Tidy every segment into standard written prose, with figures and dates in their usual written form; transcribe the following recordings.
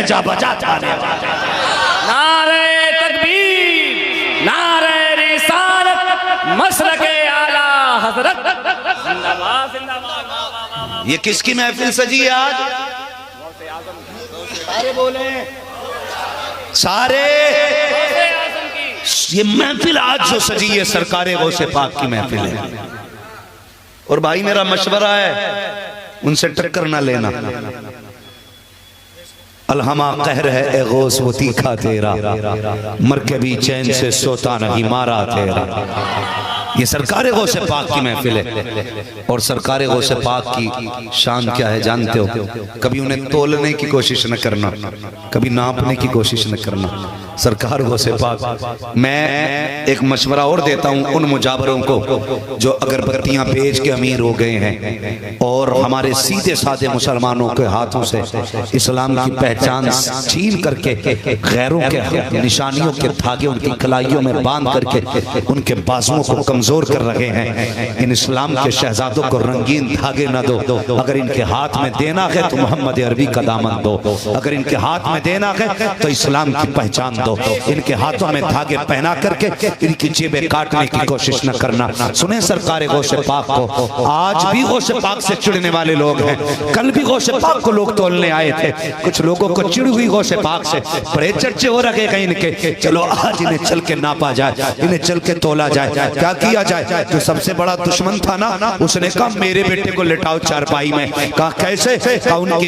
जा बजा थाने वाले। नारे तकबीर, नारे रिसालत, मसलके आला हज़रत, जिंदाबाद जिंदाबाद। ये किसकी महफिल सजी है आज? सारे बोले, सारे। ये महफिल आज जो सजी है सरकारे गौसे पाक की महफिल है। और भाई मेरा मशवरा है, उनसे टक्कर ना लेना। अलहमा कहर है ए गौस वो तीखा तेरा, मर के भी चैन से सोता नहीं मारा तेरा। ये सरकारे गौसे पाक की महफिल है। और सरकारे गौसे पाक की शान क्या है जानते हो? कभी उन्हें तोलने की कोशिश न करना, कभी नापने की कोशिश न करना। सरकार गौसे पाक, मैं एक मशवरा और देता हूँ उन मुजाबरों को जो अगरबत्तियां बेच के अमीर हो गए हैं और हमारे सीधे साधे मुसलमानों के हाथों से इस्लाम की पहचान छीन करके गैरों के निशानियों के धागे उनकी कलाइयों में बांध करके उनके बाजुओं को कमजोर कर रहे हैं। इन इस्लाम के शहजादों को रंगीन धागे न दो। अगर इनके हाथ में देना है तो मोहम्मद अरबी का दामन दो। अगर इनके हाथ में देना है तो इस्लाम की पहचान दो। इनके हाथों में धागे पहना करके इनकी जेबें काटने की कोशिश न करना। सुने सरकार गौसे पाक को, आज भी गौसे पाक से चिढ़ने वाले लोग हैं। कल भी गौसे पाक को लोग तोलने आए थे। कुछ लोगों को चिढ़ हुई गौसे पाक से, बड़े चर्चे हो रखे कहीं इनके। चलो आज इन्हें चल के नापा जाए, इन्हें चल के तोला जाए। क्या किया जाए? जो सबसे बड़ा दुश्मन था ना, उसने कहा मेरे बेटे को लिटाओ चारपाई में। कहा कैसे? कहा उनकी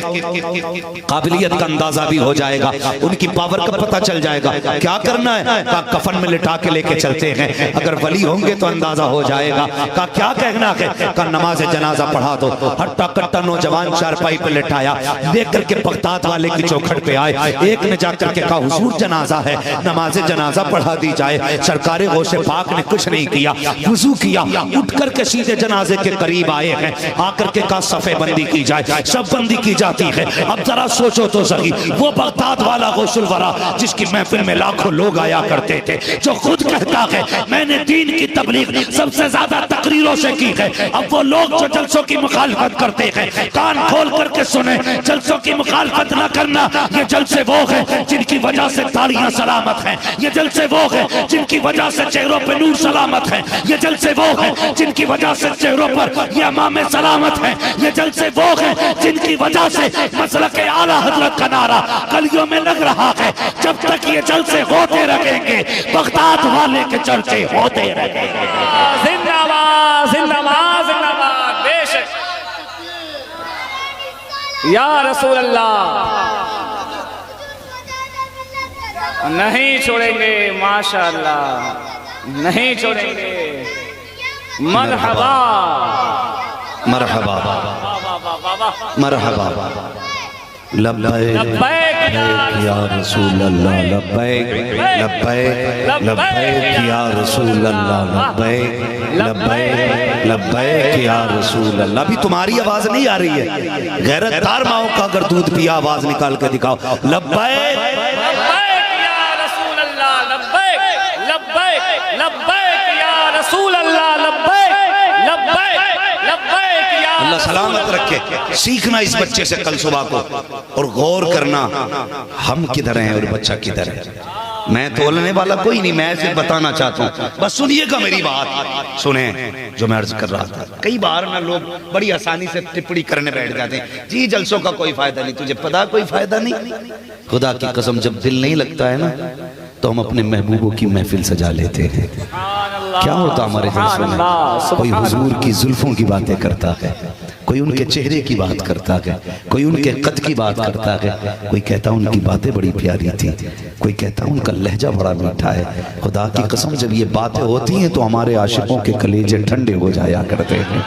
काबिलियत का अंदाजा भी हो जाएगा, उनकी पावर का पता चल जाएगा। क्या करना है? कहा कफन में लिटा के लेके चलते हैं, अगर वली होंगे तो अंदाजा हो जाएगा। कहा क्या कहना है? कहा नमाज जनाजा पढ़ा दो। हट्टा कट्टा नौजवान चारपाई पे लिटाया, देख करके बगदाद वाले की चौखट पे आए। एक ने जाकर के कहा हुजूर जनाजा है, नमाज जनाजा पढ़ा दी जाए। सरकार गौसे पाक ने कुछ नहीं किया, वुजू किया, उठ करके सीधे जनाजे के करीब आए हैं। आकर के कहा सफे बंदी की जाए। सब बंदी की जाती है। अब जरा सोचो तो सही, वो बगदाद वाला गौसुल वरा जिसकी महफिल में लाखों लोग आया करते थे, जो खुद कहता है मैंने दीन की तबलीग सबसे ज्यादा तकरीरों से की है। अब वो लोग जो जलसों की मुखालफत करते हैं, कान खोल करके सुने, जलसों की मुखालफत ना करना। ये जलसे वो है जिनकी वजह से तालियां सलामत हैं। ये जलसे वो है जिनकी वजह से चेहरों पे नूर सलामत है। ये जलसे वो है जिनकी वजह से चेहरों पर ये अमामे सलामत है। ये जलसे वो है जिनकी वजह से मसलके आला हजरत का नारा गलियों में लग रहा है। जब तक ये जलसे होते रहेंगे, बगदाद वाले के चर्चे होते रहेंगे। जिंदाबाद जिंदाबाद जिंदाबाद। बेशक या रसूल अल्लाह, नहीं छोड़ेंगे, माशाअल्लाह नहीं छोड़ेंगे। मरहबा मरहबा मरहबा लब्बैक या रसूल अल्लाह, लब्बैक लब्बैक लब्बैक या रसूल अल्लाह, लब्बैक लब्बैक लब्बैक या रसूल अल्लाह। अभी तुम्हारी आवाज नहीं आ रही है, गैरतदार माओ का अगर दूध पिया आवाज निकाल के दिखाओ। लब्बैक या रसूल अल्लाह, लब्बैक लब्बैक लब्बैक या रसूल अल्लाह, लब्बैक लब्बैक लब्बैक या अल्लाह सलामत रखे। सीखना इस बच्चे से कल सुबह को, और गौर करना हम किधर हैं और बच्चा किधर है। मैं तोलने वाला कोई नहीं, मैं सिर्फ बताना चाहता हूँ। बस सुनिएगा मेरी बात, सुने जो मैं अर्ज कर रहा था। कई बार ना लोग बड़ी आसानी से टिप्पणी करने बैठ जाते हैं, जी जलसों का कोई फायदा नहीं। तुझे पता कोई फायदा नहीं? खुदा की कसम जब दिल नहीं लगता है ना, तो हम अपने महबूबों की महफिल सजा लेते हैं। क्या होता हमारे जलसों में? कोई हुजूर की जुल्फों की बातें करता है, कोई उनके चेहरे की बात करता है, कोई उनके कद की बात करता है, कोई कहता उनकी बातें बड़ी प्यारी थी, कोई कहता उनका लहजा बड़ा मीठा है। खुदा की कसम जब ये बातें होती हैं तो हमारे आशिकों के कलेजे ठंडे हो जाया करते हैं।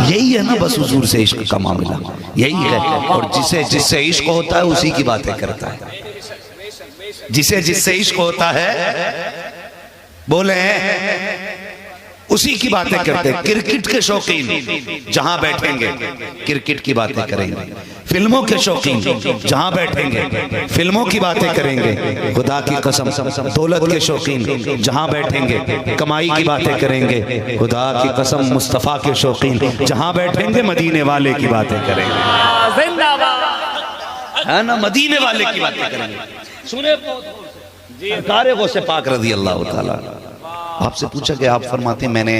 यही है ना बस हुजूर से इश्क का मामला, यही है। और जिससे इश्क होता है उसी की बातें करता है। जिससे इश्क होता है बोले उसी की बातें करते हैं। क्रिकेट के शौकीन जहां बैठेंगे क्रिकेट की बातें करेंगे, फिल्मों के शौकीन जहां बैठेंगे फिल्मों की बातें करेंगे। खुदा की कसम दौलत के शौकीन जहां बैठेंगे कमाई की बातें करेंगे। खुदा की कसम मुस्तफा के शौकीन जहां बैठेंगे मदीने वाले की बातें करेंगे। जिंदाबाद है ना, मदीने वाले की बातें करेंगे। सुने सरकार गौसे पाक रज़ी अल्लाह ताला, आपसे पूछा कि आप फरमाते मैंने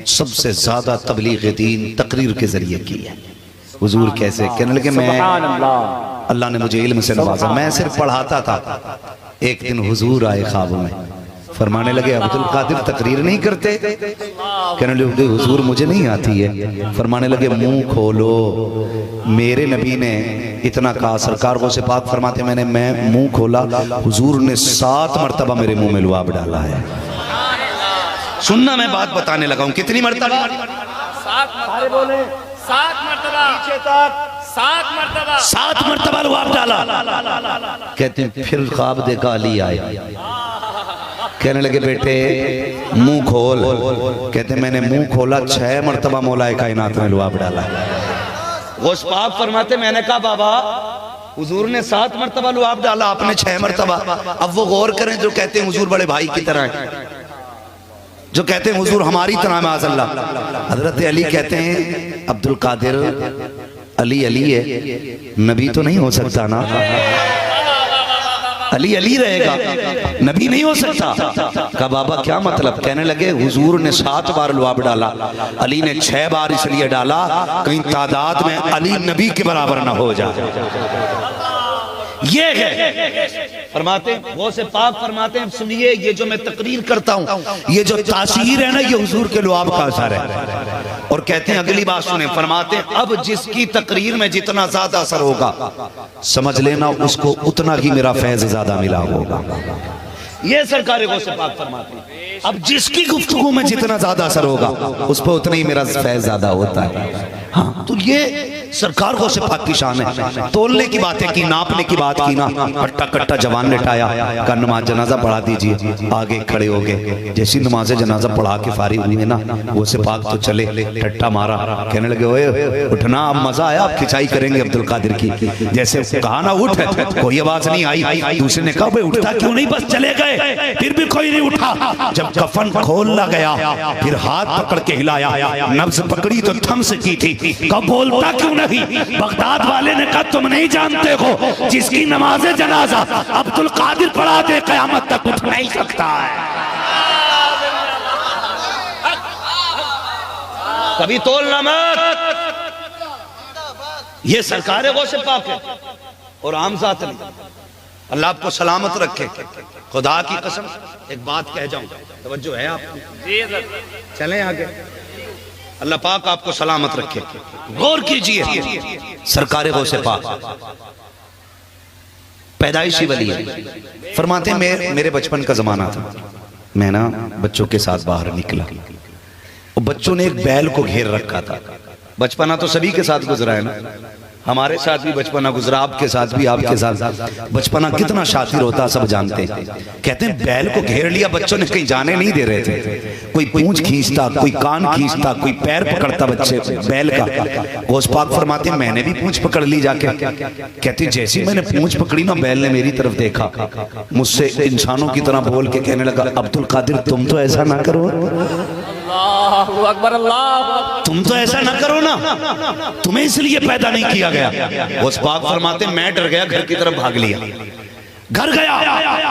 सबसे ज्यादा तबलीग दीन तकरीर के जरिए की है। हुजूर कैसे? कहने लगे मैं, अल्लाह ने मुझे इल्म से नवाजा, मैं सिर्फ पढ़ाता था। एक दिन हुजूर आए ख्वाब में, फरमाने लगे अब्दुल कादिर तकरीर नहीं करते? कहने लगे हुजूर मुझे नहीं आती है। फरमाने लगे मुंह खोलो, मेरे नबी ने इतना कहा। सरकार को से पाक फरमाते मैं मुंह खोला, हुजूर ने 7 मरतबा मेरे मुंह में लुआब डाला है। सुनना, मैं बात बताने लगा हूं। कितनी मरतबा? 7 बोले 7 मरतबा, पीछे तक 7 मरतबा, 7 मरतबा लुआब डाला। कहते हैं फिर ख्वाब देखा, अली आए, कहने लगे बेटे मुंह खोल। कहते मैंने मुंह खोला, 6 मरतबा मौलाए कायनात में लुआब डाला। गौस पाक फरमाते मैंने कहा बाबा हुजूर ने 7 मरतबा लुआब डाला, आपने 6 मरतबा। अब वो गौर करें जो कहते हैं हुजूर बड़े भाई की तरह हैं, जो कहते हैं हुजूर हमारी तरह माज़अल्लाह। हजरत अली कहते हैं अब्दुल कादिर अली अली है, नबी तो नहीं हो सकता ना, अली अली रहेगा, नबी नहीं हो सकता। कहा बाबा क्या मतलब? कहने लगे हुजूर ने 7 बार लुआब डाला, अली ने 6 बार इसलिए डाला कहीं तादाद में अली नबी के बराबर ना हो जाए। ये है फरमाते वो से पाक फरमाते हैं सुनिए, ये जो मैं तकरीर करता हूँ, ये जो तासीर है ना, ये हुजूर के लुआब का असर है। और कहते हैं अगली बात सुने, फरमाते हैं अब जिसकी तकरीर में जितना ज्यादा असर होगा समझ लेना उसको उतना ही मेरा फैज ज्यादा मिला होगा। ये सरकार गौसे पाक फरमाते हैं अब जिसकी गुफ्तगू में जितना ज्यादा असर होगा उस पर उतना ही मेरा फैज ज्यादा होता है। हाँ, तो ये सरकार गौसे पाक की शान है। तोलने की बातें की, नापने की बात की ना, कट्टा कट्टा जवान लिटाया, का नमाज जनाजा पढ़ा दीजिए, आगे खड़े हो गए। जैसी नमाज जनाजा पढ़ा के फारिग हुए ना, गौसे पाक तो चले, टट्टा मारा, कहने लगे ओए उठना, अब मजा आया, अब खिंचाई करेंगे अब्दुल कादिर की। जैसे कहा ना उठ, कोई आवाज नहीं आई। दूसरे ने कहा भाई उठता क्यों नहीं? बस चले गए, फिर भी कोई नहीं उठा। जब कफन खोलना गया फिर हाथ पकड़ के हिलाया, नब्ज पकड़ी तो थम से की थी। कब बोलता क्यों नहीं? बगदाद वाले ने कहा तुम नहीं जानते हो जिसकी नमाज़े जनाजा अब्दुल कादिर पढ़ा दे क़यामत तक उठ नहीं सकता है। कभी तोलना मत। ये सरकार गौसे पाक है और आम जात नहीं। अल्लाह आपको सलामत रखे। खुदा की कसम एक बात कह जाऊं, तवज्जो है आपको? चलें आगे। अल्लाह पाक आपको सलामत रखे। गौर कीजिए, सरकार गौसे पाक पैदाइशी वली है। फरमाते हैं मेरे बचपन का जमाना था, मैं ना बच्चों के साथ बाहर निकला और बच्चों ने एक बैल को घेर रखा था। बचपना तो सभी के साथ गुजरा है ना, हमारे साथ भी बचपना गुजरा, आपके साथ भी, आपके साथ बचपना कितना शातिर होता सब जानते हैं। कहते हैं बैल को घेर लिया, बच्चों ने कहीं जाने नहीं दे रहे थे। कोई पूंछ खींचता, कोई कान खींचता, कोई पैर पकड़ता बच्चे बैल का। गौस पाक फरमाते हैं मैंने भी पूंछ पकड़ ली जाके। कहते जैसी मैंने पूंछ पकड़ी ना, बैल ने मेरी तरफ देखा, मुझसे इंसानों की तरह बोल के कहने लगा अब्दुल कादिर तुम तो ऐसा ना करो, अल्लाहु अकबर, अल्लाह, तुम तो ऐसा ना करो ना, तुम्हें इसलिए पैदा नहीं किया गया। उस पाक फरमाते मैं डर गया, घर की तरफ भाग लिया, घर गया।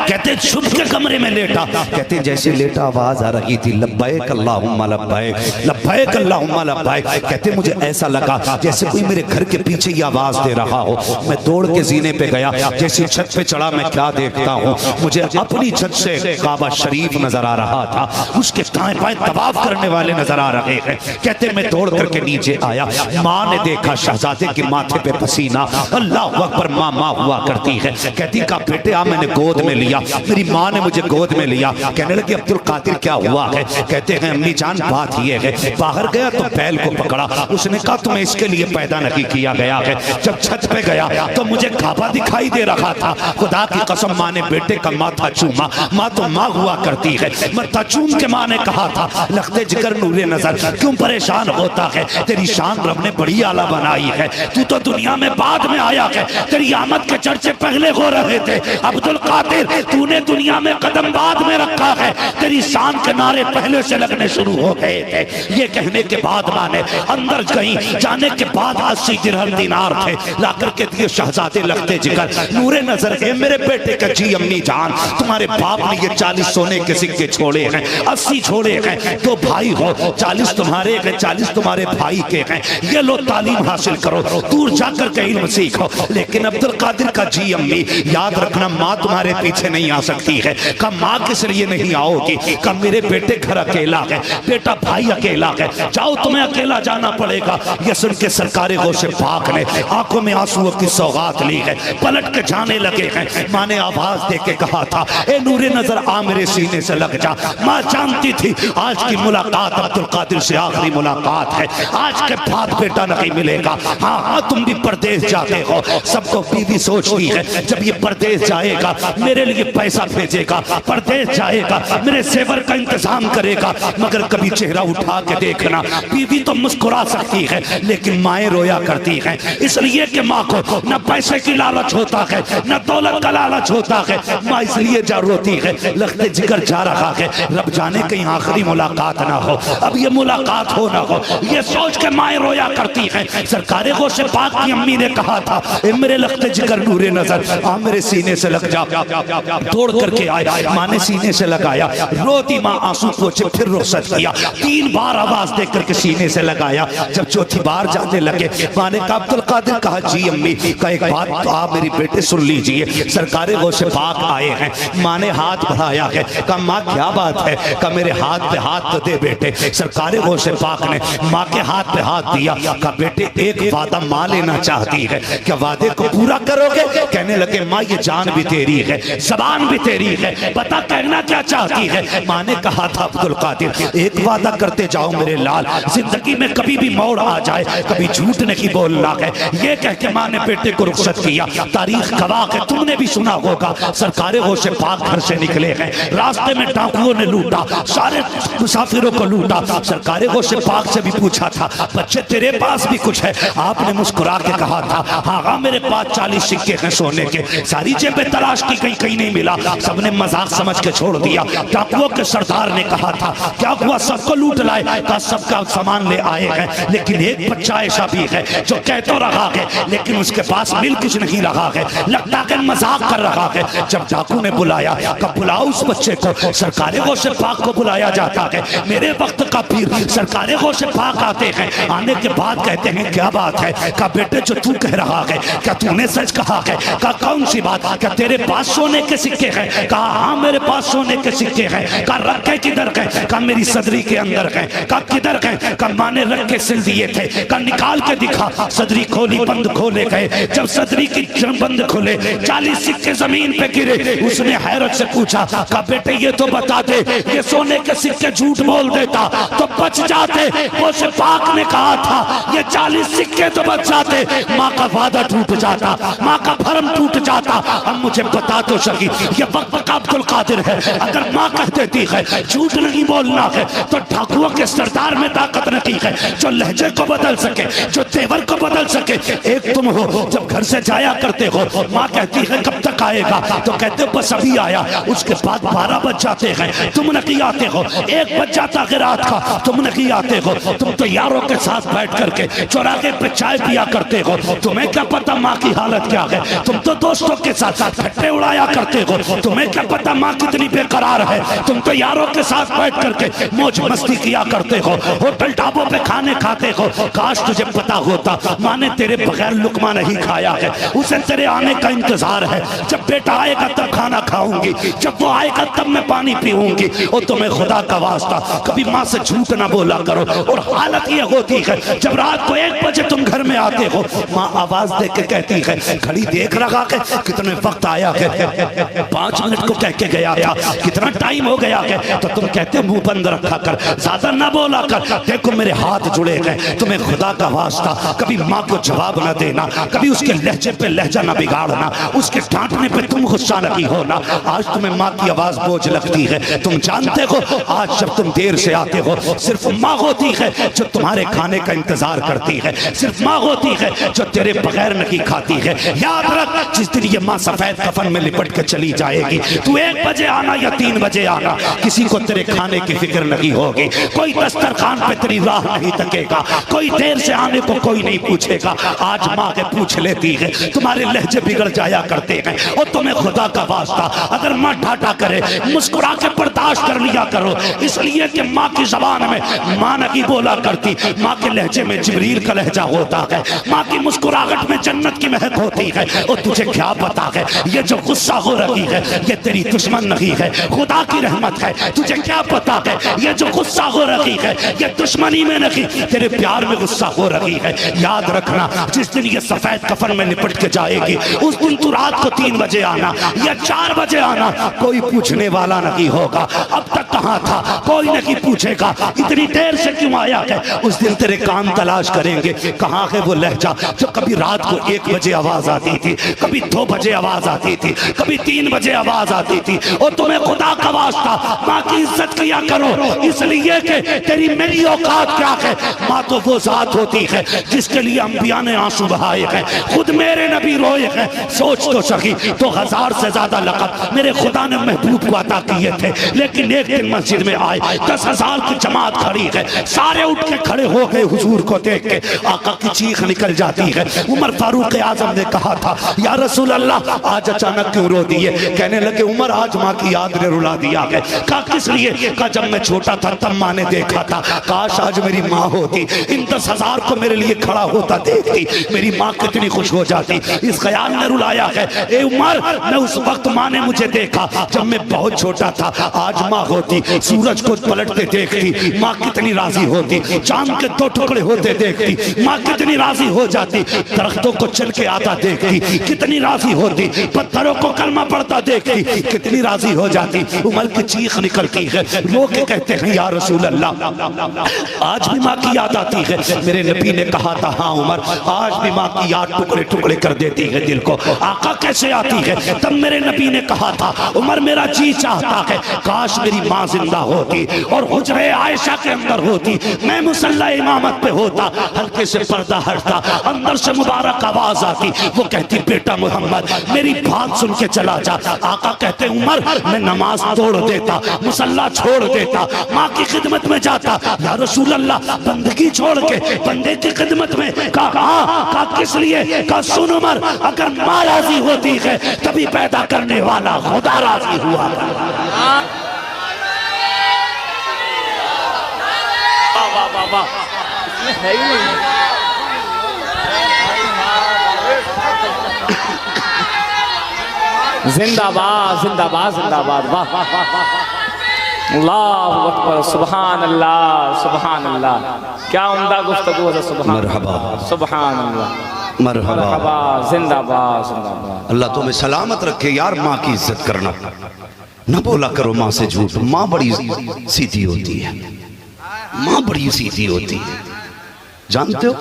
कहते छुप के कमरे में लेटा। कहते जैसे लेटा आवाज आ रही थी लब्बैक अल्लाहुम्मा लब्बैक, लब्बैक अल्लाहुम्मा लब्बैक। कहते मुझे ऐसा लगा जैसे कोई मेरे घर के पीछे ही आवाज दे रहा हो। मैं दौड़ के जीने पे गया, जैसे छत पे चढ़ा मैं क्या देखता हूँ, मुझे अपनी छत से काबा शरीफ नजर आ रहा था, उसके दाएं बाएं तवाफ करने वाले नजर आ रहे हैं। कहते मैं दौड़ करके नीचे आया, माँ ने देखा शहजादे के माथे पे पसीना, अल्लाह अकबर, माँ हुआ करती है। कहती का बेटे मैंने गोद में लिया, मेरी माँ ने मुझे गोद में लिया। कहने लगी अब्दुल कादिर क्या हुआ है? कहते हैं अम्मी जान बात ये है, बाहर गया तो बैल को पकड़ा, उसने कहा तुम्हें इसके लिए पैदा नहीं किया गया है। जब छत पे गया तो मुझे काबा दिखाई दे रहा था, खुदा की कसम माँ ने बेटे का माथा चूमा, माँ तो माँ हुआ करती है। माथा चूम के माँ ने कहा था लखते जिगर नूरे नजर क्यों परेशान होता है, तेरी शान रब ने बड़ी आला बनाई है, तू तो दुनिया में बाद में आया है, तेरी आमद के चर्चे पहले हो रहे थे, अब्दुल कादिर तूने दुनिया में कदम बाद में रखा है, तेरी शान के नारे पहले से लगने शुरू हो गए थे। ये कहने के बाद माने अंदर गई, जाने के बाद 80 दिरहम दीनार थे, लाकर के दिए शहजादे लगते जिगर नूरे नजर है मेरे बेटे का। जी अम्मी जान, तुम्हारे बाप ने ये 40 सोने के सिक्के छोड़े हैं, 80 छोड़े हैं, तो भाई हो, 40 तुम्हारे हैं, 40 तुम्हारे भाई के हैं, ये लो तालीम हासिल करो, दूर जाकर के इल्म सीखो। लेकिन अब्दुल कादिर का जी अम्मी, याद रखना माँ तुम्हारे पीछे नहीं आ सकती है। का माँ किस लिए नहीं आओगी? का मेरे बेटे घर अकेला है, बेटा भाई अकेला है, जाओ तुम्हें अकेला जाना पड़ेगा। ये सुन के सरकारे गौसे पाक ने आंखों में आंसुओं की सौगात ली है, पलट के जाने लगे हैं। माँ ने आवाज दे के कहा था, ए नूरे नजर आ मेरे सीने से लग जा। माँ जानती थी आज की मुलाकात अब्दुल कादिर से आखिरी मुलाकात है, आज के बाद बेटा नहीं मिलेगा। हाँ हाँ तुम भी परदेश जाते हो, सबको बीवी सोचती है जब ये परदेश जाएगा मेरे लिए पैसा भेजेगा, परदेश जाएगा मेरे सेवर का इंतजाम करेगा, मगर कभी चेहरा उठा के देखना। बीवी तो मुस्कुरा सकती है लेकिन माएँ रोया करती हैं, इसलिए कि माँ को न पैसे की लालच होता है न दौलत का लालच होता है। माँ इसलिए जा रोती है, लगते जिगर जा रहा है, रब जाने कहीं आखिरी मुलाकात ना हो, अब ये मुलाकात हो ना हो, ये सोच के माएँ रोया करती हैं। सरकारे गौसे पाक की अम्मी ने कहा था, ए मेरे लगते जिगर नूरे नजर आ मेरे सीने से लग जा। दौड़ करके आया, माँ ने सीने से लगाया, रोती माँ आंसू पोछे फिर रुखसत किया, 3 बार आवाज दे करके सीने से लगाया। जब चौथी बार जाने लगे, माँ ने कहा अब्दुल कादिर, कहा जी अम्मी का एक बात तो आप मेरी बेटे सुन लीजिए। सरकारे गौसे पाक आए हैं। माँ ने हाथ बढ़ाया है, कहा माँ क्या बात है? कहा मेरे हाथ पे हाथ तो दे बेटे। सरकारे गौसे पाक ने माँ के हाथ पे हाथ दिया, कहा बेटे एक वादा माँ लेना चाहती है, क्या वादे को पूरा करोगे? कहने लगे माँ ये जान भी तेरी है, जबान भी तेरी है, पता कहना क्या चाहती है? माँ ने कहा था अब्दुल कादिर एक वादा करते जाओ मेरे लाल, जिंदगी में कभी भी मोड़ आ जाए कभी झूठ नहीं बोलना है। ये कह के माँ ने बेटे को रुखसत किया। तारीख गवाह है, तुमने भी सुना होगा, सरकारे गौसे पाक घर से निकले हैं, रास्ते में डाकुओं ने लूटा, सारे मुसाफिरों को लूटा। सरकारे गौसे पाक से भी पूछा था, बच्चे तेरे पास भी कुछ है? आपने मुस्कुरा के कहा था, हाँ हाँ मेरे पास 40 सिक्के हैं सोने के, सारी जेबें तलाश की कहीं कहीं नहीं मिला। सबने मजाक समझ के छोड़ दिया। डाकुओं के सरदार ने कहा था, क्या हुआ सबको लूट लाए? का सबका सामान ले आए हैं, लेकिन एक बच्चा ऐसा भी है जो कह तो रहा है लेकिन उसके पास मिल कुछ नहीं रहा है, लगता है मजाक कर रहा है। जब डाकू ने बुलाया, कब बुलाओ उस बच्चे को। सरकारे गौसे पाक को बुलाया जाता है। मेरे वक्त का पीर सरकारे गौसे पाक आते हैं, आने के बाद कहते हैं क्या बात है? का बेटे जो तू कह रहा है क्या तूने सच कहा है? का कौन सी बात? क्या तेरे पास सोने के सिक्के हैं? कहा हाँ मेरे पास सोने के सिक्के हैं। का रखे किधर है? का मेरी सदरी के अंदर है। का किधर है? का माँ ने रख के सिल दिए थे। का निकाल के दिखा, सदरी खोली, बंद खोले गए। जब सदरी की बंद खोले 40 सिक्के जमीन पे गिरे। उसने हैरत से पूछा, का बेटे ये तो बता दे, ये सोने के सिक्के झूठ बोल देता तो बच जाते। गौसे पाक ने कहा था ये 40 सिक्के तो बच जाते, माँ का वादा टूट जाता, माँ का भरम टूट जाता। अब मुझे बता तो सकी, ये वक्त का अब्दुल कादिर है, अगर माँ कह देती है झूठ नहीं बोलना है तो डाकुओं के सरदार में ताकत नहीं है जो लहजे को बदल सके, जो तेवर को बदल सके। एक तुम हो, जब घर से जाया करते हो, माँ कहती है कब तक आएगा? तो कहते हो बस अभी आया। उसके बाद 12 बज जाते हैं, तुम नहीं आते हो। 1 बज जाता है रात का, तुम नहीं आते हो। तुम तो यारों के साथ बैठ करके चौराहे पे चाय पिया करते हो, तुम्हें क्या पता माँ की हालत क्या है? तुम तो दोस्तों के साथ फट्टे उड़ाया करते हो, तुम्हें क्या पता माँ कितनी बेकरार है? तुम तो यारों के साथ बैठ करके मौज मस्ती किया करते हो, होटल ढाबों पे खाने खाते हो। काश तुझे पता होता माँ ने तेरे बगैर लुकमा नहीं खाया है, उसे तेरे आने का इंतजार है। जब बेटा आएगा तब खाना खाऊंगी, जब वो आएगा तब मैं पानी पीऊंगी। और तुम्हें खुदा का वास्ता कभी माँ से झूठ ना बोला करो। और हालत ये होती है जब रात को 1 बजे तुम घर में आते हो, माँ आवाज दे के कहती है घड़ी देख रहा है कितने वक्त आया है? 5 मिनट को कह के गया था, कितना टाइम हो गया है? तो तुम कहते मुंह बंद रखा कर, ज्यादा ना बोला कर। देखो मेरे हाथ जुड़े गए, तुम्हें खुदा का वास्ता कभी माँ को जवाब ना देना, कभी उसके लहजे पे लहजा ना बिगाड़ना, उसके डांट डांटने पे तुम गुस्सा नहीं हो ना, आज तुम्हें माँ की आवाज बोझ लगती है। तुम जानते हो आज जब तुम देर से आते हो, सिर्फ माँ होती है जो तुम्हारे खाने का इंतजार करती है, सिर्फ माँ होती है जो तेरे बगैर नहीं खाती है। याद रख, जिस दिन ये माँ सफेद कफन में लिपट के चली जाएगी, तू 1 बजे आना या 3 बजे आना, किसी को तेरे खाने की फिक्र नहीं होगी। कोई दस्तरखान पे तेरी राह नहीं तकेगा, कोई देर से आने को कोई नहीं पूछेगा। आज माँ के पूछ लेती है, तुम्हारे लहजे बिगड़ जाया करते हैं। और तुम्हें खुदा का वास्ता अगर माँ ठाटा करे, मुस्कुरा के बर्दाश्त कर लिया करो, इसलिए कि माँ की जबान में माँ नहीं बोला करती, माँ के लहजे में जिब्रील का लहजा होता है, माँ की मुस्कुराहट में जन्नत की महक होती है। और तुझे क्या पता है ये जो गुस्सा हो रही है ये तेरी दुश्मन नहीं है, खुदा की रहमत है। तुझे क्या पता है ये जो गुस्सा हो रही है ये दुश्मनी में नहीं, तेरे प्यार में गुस्सा हो रही है। याद रखना, जिस दिन ये सफेद कफन में लिपट के जाएगी, उस दिन तू रात को 3 बजे आना या 4 बजे आना, कोई पूछने वाला नहीं होगा अब तक कहाँ था, कोई नहीं पूछेगा इतनी देर से क्यों आया है। उस दिन तेरे कान तलाश करेंगे, कहाँ है वो लहजा जो कभी रात को 1 बजे आवाज आती थी, कभी 2 बजे आवाज आती थी, कभी 3 बजे आवाज आती थी। और तुम्हें खुदा का वास्ता माँ की इज्जत किया करो, इसलिए कि तेरी मेरी औकात क्या है। माँ तो वो जात होती है जिसके लिए अंबिया ने आंसू बहाए हैं, खुद मेरे नबी रोए हैं। सोच तो सकी तो 1000 से ज्यादा लक़ब मेरे खुदा ने महबूब को अता किए थे, लेकिन एक दिन मस्जिद में आए 10,000 की जमात खड़ी है, सारे उठ के खड़े हो गए हुजूर को देख के, आका की चीख निकल जाती है। उमर फारूक आजम ने कहा था, या रसूल अल्लाह आज अचानक क्यों रो दिए। कहने लगे, उमर आज माँ की याद ने रुला दिया है। कहा किस लिए। कहा जब मैं छोटा था तब माँ ने देखा था, काश आज मेरी माँ होती, इन 10,000 को मेरे लिए खड़ा होता देखती, मेरी माँ कितनी खुश हो जाती। इस ख्याल ने रुलाया है। ए उमर, मैं उस वक्त माँ ने मुझे देखा जब मैं बहुत छोटा था, आज माँ होती सूरज को पलटते देखती, माँ कितनी राजी होती, चांद के 2 टुकड़े होते देखती, माँ कितनी राजी हो जाती, दरख्तों को चल के आता देखती, कितनी राजी होती, पत्थरों को कलमा पढ़ता देखती, कितनी राजी हो जाती। उमर की चीख निकलती है, लोग कहते हैं या रसूल अल्लाह आज भी माँ की याद आती है। मेरे नबी ने कहा था, हाँ उमर आज भी माँ की याद टुकड़े टुकड़े कर देती है दिल को। आका कैसे आती है। तब मेरे नबी ने कहा था, उमर मेरा जी चाहता है काश मेरी माँ जिंदा होती और हुजरे आयशा के अंदर होती, मैं मुसल्ला इमामत पे होता, हल्के से पर्दा हटता, अंदर से मुबारक आवाज आती, वो कहती बेटा मोहम्मद मेरी बात सुन के चला जा। आका कहते उमर मैं नमाज तोड़ देता, मुसल्ला छोड़ देता, माँ की खिदमत में जाता। या रसूल अल्लाह बंदगी छोड़ के बंदे की खिदमत में। कहा किस लिए। कहा सुन उमर, अगर माँ राजी होती है तभी पैदा करने वाला खुदा राजी हुआ। है ही नहीं। जिंदाबाद जिंदाबाद जिंदाबाद, वाह वाह वाह वाह, अल्लाहु अकबर, सुभान अल्लाह सुभान अल्लाह, क्या उम्दा गुफ्तगू है। सुभान मरहबा सुभान अल्लाह, मरहबा, जिंदाबाद जिंदाबाद। अल्लाह तुम्हें सलामत रखे यार। माँ की इज्जत करना, न बोला करो माँ से झूठ। माँ बड़ी सीधी होती है, माँ बड़ी सीधी होती है। जानते हो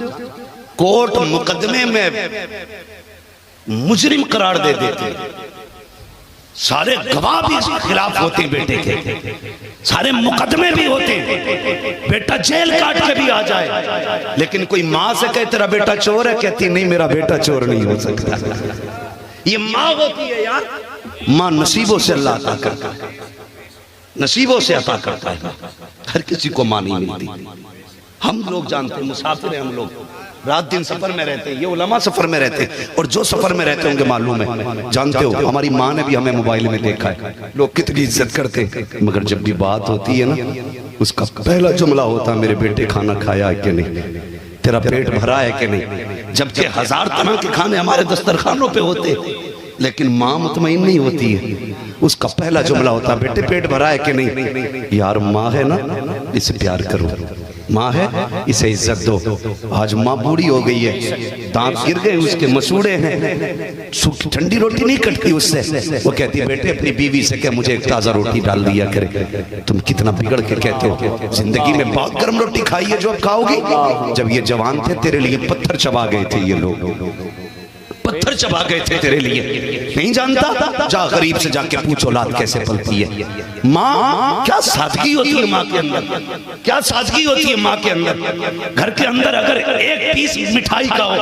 कोर्ट मुकदमे में मुजरिम करार दे देते, सारे गवाह भी खिलाफ होते बेटे के, सारे मुकदमे भी होते, बेटा जेल काट के भी आ जाए, लेकिन कोई माँ से कहे तेरा बेटा चोर है, कहती नहीं मेरा बेटा चोर नहीं हो सकता। ये माँ होती है यार। माँ नसीबों से अल्लाह अता करता है, नसीबों से अता करता है, हर किसी को माँ नहीं मिलती। हम लोग जानते हैं, मुसाफिर हैं हम लोग, रात दिन सफर में रहते हैं, ये उलमा सफर में रहते हैं, और जो सफर में रहते होंगे मालूम है। जानते हो हमारी माँ ने भी हमें मोबाइल में देखा है, लोग कितनी इज्जत करते हैं, मगर जब भी बात होती है ना, उसका पहला जुमला होता है मेरे बेटे खाना खाया है कि नहीं, तेरा पेट भरा है कि नहीं। जबकि 1000 तरह के खाने हमारे दस्तरखानों पे होते, लेकिन माँ मुतमईन नहीं होती है, उसका पहला जुमला होता है बेटे पेट भरा है कि नहीं। यार माँ है ना, इसे प्यार करो, माँ है इसे इज्जत दो। आज माँ बूढ़ी हो गई है, दांत गिर गए उसके, मसूड़े हैं, ठंडी रोटी नहीं कटती उससे। वो कहती बेटे अपनी बीवी से कह मुझे एक ताजा रोटी डाल दिया करे। तुम कितना बिगड़ के कहते हो, जिंदगी में बहुत गर्म रोटी खाई है जो अब खाओगी। जब ये जवान थे तेरे लिए पत्थर चबा गए थे ये लोग, पत्थर चबा गए थे तेरे लिए, नहीं जानता? जा गरीब से जाके पूछ औलाद कैसे पलती है। माँ, क्या सादगी होती है माँ के अंदर, क्या सादगी होती है माँ के अंदर। घर के अंदर अगर एक पीस मिठाई का हो,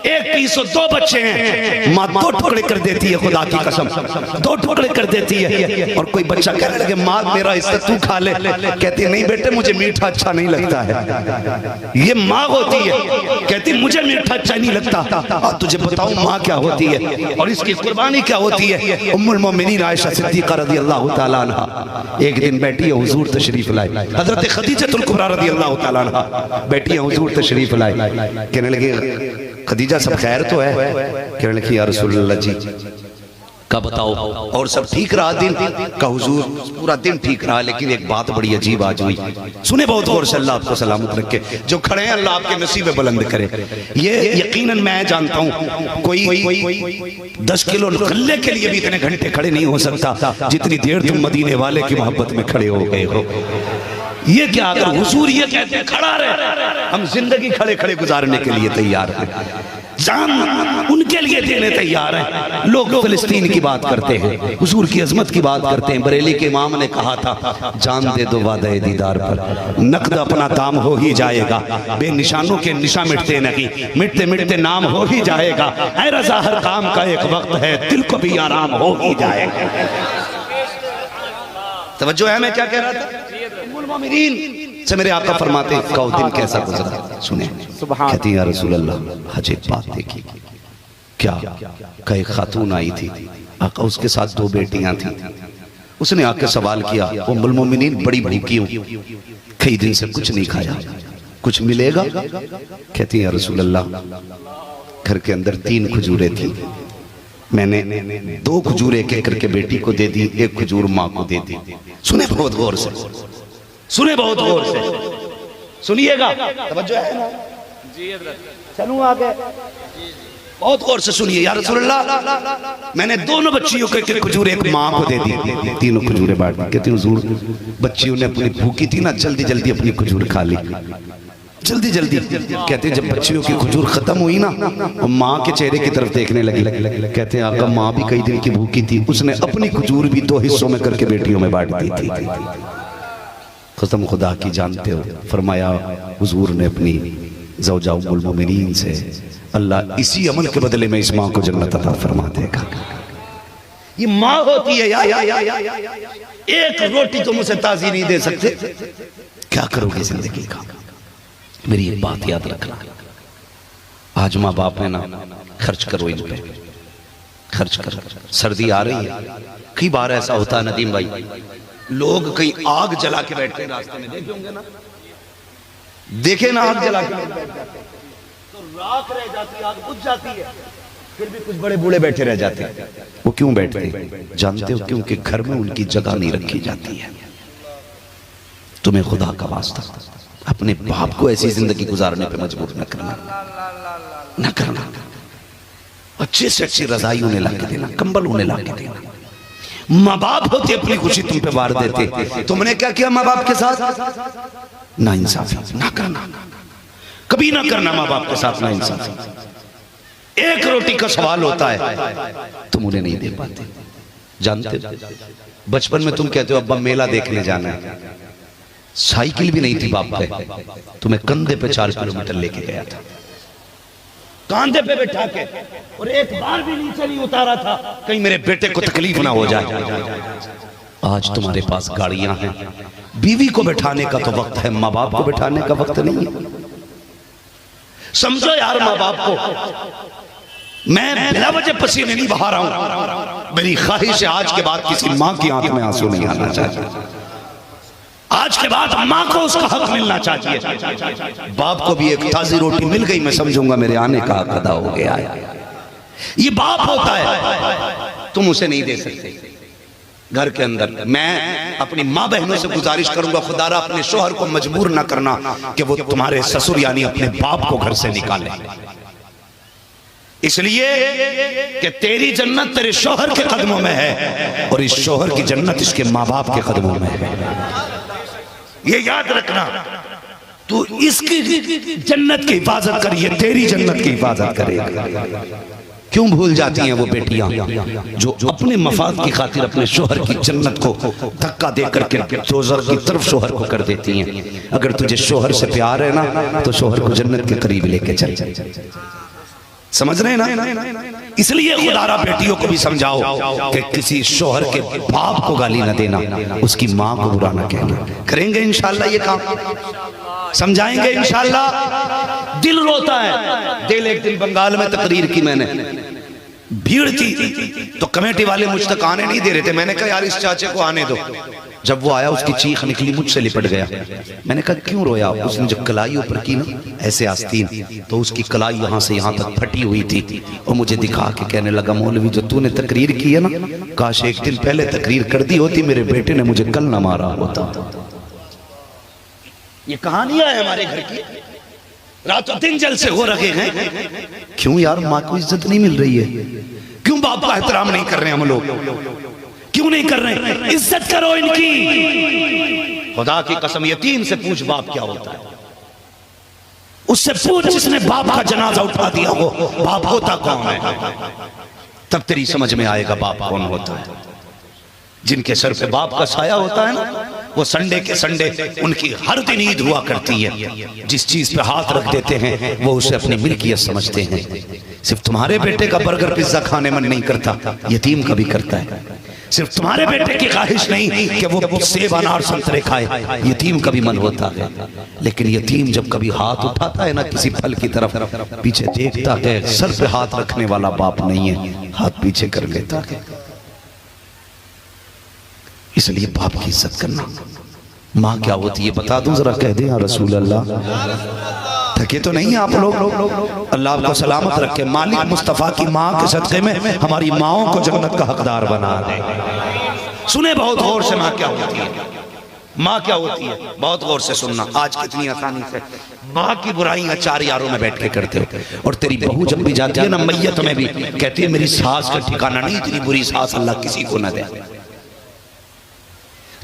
एक पीस हो, दो बच्चे हैं, माँ दो टुकड़े कर देती है, खुदा की कसम दो टुकड़े कर देती है। और कोई बच्चा कहने लगे माँ मेरा हिस्सा तू खा ले, कहती है नहीं बेटे मुझे मीठा अच्छा नहीं लगता है। ये माँ होती है, कहती मुझे मीठा अच्छा नहीं लगता। और तुझे बताऊं माँ क्या होती है और इसकी कुर्बानी क्या होती है। उम्मुल मोमिनीन आयशा सिद्दीक़ा रज़ियल्लाहु ताला अन्हा एक दिन बैठी है, हुजूर तशरीफ लाए। हजरत खदीजतुल कुबरा रज़ियल्लाहु ताला अन्हा बैठी है, हुजूर तशरीफ लाए। कहने लगे खदीजा सब खैर तो है? कहने लगी या रसूलल्लाह जी का बताओ। और सब ठीक रहा दिन का? हुजूर पूरा दिन ठीक रहा, लेकिन एक बात बड़ी अजीब आज हुई। सुने बहुत गौर से, अल्लाह आपको सलामत रखे, जो खड़े हैं अल्लाह आपके नसीब बुलंद करे। ये यकीनन मैं जानता हूँ कोई 10 किलो गल्ले के लिए भी इतने घंटे खड़े नहीं हो सकता जितनी देर तुम मदीने वाले की मोहब्बत में खड़े हो गए हो। ये क्या, अगर हुजूर ये कहते हैं खड़ा रहे, हम जिंदगी खड़े खड़े गुजारने के लिए तैयार हैं, जान उनके लिए देने तैयार हैं। लोग फिलिस्तीन की बात करते हैं, हुजूर की अजमत की बात करते हैं। बरेली के इमाम ने कहा था जान दे दो वादे दीदार पर, नकद अपना काम हो ही जाएगा, बेनिशानों के निशा मिटते नहीं, मिटते मिटते नाम हो ही जाएगा। ऐ रज़ा हर काम का एक वक्त है, दिल को भी आराम हो ही जाएगा। तवज्जो है मैं क्या कह रहा था? उम्मुल मोमिनीन से मेरे आका फरमाते हैं कौ दिन कैसा गुजरा, सुने। कहती है या रसूल अल्लाह हज एक बात देखी, क्या कई खातून आई थी आका, उसके साथ 2 बेटियां थी। उसने आके सवाल किया उम्मुल मोमिनीन बड़ी भूखी हूं, कई दिन से कुछ नहीं खाया, कुछ मिलेगा? कहती है या रसूल अल्लाह घर के अंदर 3 खजूरें थी, मैंने 2 खजूर एक एक करके बेटी को दे दी, 1 खजूर माँ को दे दी। सुने बहुत गौर से, सुने बहुत गौर से, सुनिएगा, तवज्जो है ना? चलूं आगे, बहुत गौर से सुनिए। या रसूलल्लाह मैंने दोनों बच्चियों को एक खजूर एक माँ को दे दी, 3 खजूरें बांट दी। कहती हुजूर बच्चियों ने अपनी भूखी थी ना, जल्दी जल्दी अपनी खजूर खा ली, जल्दी जल्दी। कहते हैं जब बच्चियों की खजूर खत्म हुई ना, वो माँ के चेहरे की तरफ देखने लगी। कहते हैं आका माँ भी कई दिन की भूखी थी, उसने अपनी खजूर भी 2 हिस्सों में करके बेटियों में बांट दी थी। कसम खुदा की जानते हो, फरमाया हुजूर ने अपनी ज़ौजा उम्मुल मोमिनीन से अल्लाह इसी अमल के बदले में इस माँ को जन्नत अता फरमा देगा। ये माँ होती है या एक रोटी तुम उसे ताज़ी नहीं दे सकते, क्या करोगे जिंदगी का? मेरी एक बात याद रखना, आज माँ बाप ने ना खर्च करो इन पे, खर्च करो। सर्दी आ रही है, कई बार ऐसा होता है नदीम भाई, लोग कहीं आग जला के बैठते हैं रास्ते में, देखे होंगे ना, देखे ना आग जला के तो राख रह जाती है, आग बुझ जाती है, फिर भी कुछ बड़े बूढ़े बैठे रह जाते हैं। वो क्यों बैठते हैं जानते हो? क्योंकि घर में उनकी जगह नहीं रखी जाती है। तुम्हें खुदा का वास्ता अपने बाप को ऐसी जिंदगी गुजारने पे मजबूर न करना, न करना। अच्छे से अच्छी रजाई उन्हें ला के देना, कंबल उन्हें ला के देना। माँ बाप होते अपनी खुशी तुम पे वार देते, तुमने क्या किया माँ बाप के साथ? ना इंसाफी ना करना, कभी ना करना माँ बाप के साथ ना इंसाफी। एक रोटी का सवाल होता है, तुम उन्हें नहीं दे पाते। जानते बचपन में तुम कहते हो अब्बा मेला देखने जाना है, साइकिल भी नहीं थी बाप पे, तुम्हें कंधे पे 4 किलोमीटर लेके गया था, कांधे पे बैठा के, और एक बार भी नीचे नहीं उतारा था कहीं मेरे बेटे को तकलीफ ना हो जाए। आज तुम्हारे पास गाड़ियां हैं, बीवी को बैठाने का तो वक्त है, माँ बाप को बैठाने का वक्त नहीं है। समझो यार माँ बाप को। मैं बिना वजह पसीने नहीं बहा रहा हूं, मेरी ख्वाहिश है आज के बाद किसी माँ की आंख में आंसू नहीं आना चाहिए। आज के बाद माँ को उसका हक मिलना चाहिए। बाप को भी एक ताजी रोटी मिल गई, मैं समझूंगा मेरे आने का हक अदा हो गया है। ये बाप होता है, तुम उसे नहीं दे सकते। घर के अंदर मैं अपनी माँ बहनों से गुजारिश करूंगा, खुदारा अपने शोहर को मजबूर ना करना कि वो तुम्हारे ससुर यानी अपने बाप को घर से निकाले, इसलिए कि तेरी जन्नत तेरे शोहर के कदमों में है और इस शोहर की जन्नत इसके माँ बाप के कदमों में है। ये याद रखना, तू इसकी जन्नत की हिफाजत कर, ये तेरी जन्नत की हिफाजत करेगा। क्यों भूल जाती हैं वो बेटियां जो अपने मफाद की खातिर अपने शोहर की जन्नत को धक्का दे करके दोज़ख की तरफ शोहर को कर देती हैं। अगर तुझे शोहर से प्यार है ना तो शोहर को जन्नत के करीब लेके चल। समझ रहे हैं ना? इसलिए खुदारा बेटियों को भी समझाओ कि किसी शोहर के बाप को गाली न देना, उसकी माँ को बुरा न कहना। करेंगे इंशाल्लाह ये काम, समझाएंगे इंशाल्लाह। दिल रोता है। दिल एक दिन बंगाल में तकरीर की मैंने, भीड़ थी तो कमेटी वाले मुझ तक आने नहीं दे रहे थे। मैंने कहा यार इस चाचे को आने दो। जब वो आया उसकी चीख निकली, मुझसे लिपट गया। मैंने कहा क्यों रोया? उसने जब कलाई ऊपर की ना ऐसे आस्तीन, तो उसकी कलाई यहाँ से यहाँ तक फटी हुई थी और मुझे दिखा के कहने लगा मौलवी जो तूने तकरीर की है ना, काश एक दिन पहले तकरीर कर दी होती, मेरे बेटे ने मुझे कल ना मारा होता। ये कहानियां है हमारे घर की, रातों दिन जलसे हो रखे हैं। क्यों यार माँ को इज्जत नहीं मिल रही है? क्यों बाप का एहतराम नहीं कर रहे हम लोग? क्यों नहीं कर रहे? इज्जत करो इनकी। खुदा की कसम यतीम से पूछ बाप क्या होता है, उससे पूछ जिसने बाप का जनाजा उठा दिया हो बाप होता कौन है, तब तेरी समझ में आएगा बाप कौन होता है। जिनके सर पे बाप का साया होता है ना, वो संडे के संडे उनकी हर दिन ईद हुआ करती है। जिस चीज पे हाथ रख देते हैं वो उसे अपनी मिल्कियत समझते हैं। सिर्फ तुम्हारे बेटे का बर्गर पिज्जा खाने मन नहीं करता, यतीम का भी करता है। सिर्फ तुम्हारे बेटे की ख्वाहिश नहीं कि वो सेब अनार संतरे खाए, यतीम का भी मन होता है। लेकिन यतीम जब कभी हाथ उठाता है ना किसी फल की तरफ, पीछे देखता है, सर पे हाथ रखने वाला बाप नहीं है, हाथ पीछे कर लेता है। इसलिए बाप की इज्जत करना। माँ क्या होती है बता दूं जरा, कह दें या रसूल अल्लाह। थके तो नहीं आप लोग? अल्लाह आपको सलामत रखे। मालिक मुस्तफ़ा की माँ के सदक़े में हमारी माँओं को जन्नत का हकदार बना दे। सुने बहुत गौर से माँ क्या होती है, माँ क्या होती है, बहुत गौर से सुनना। आज कितनी आसानी से माँ की बुराइयां चार यारों में बैठ के करते हो, और तेरी बहू जब भी जाती है ना मैयत में भी कहती है मेरी सास का ठिकाना नहीं, इतनी बुरी सास अल्लाह किसी को न दे।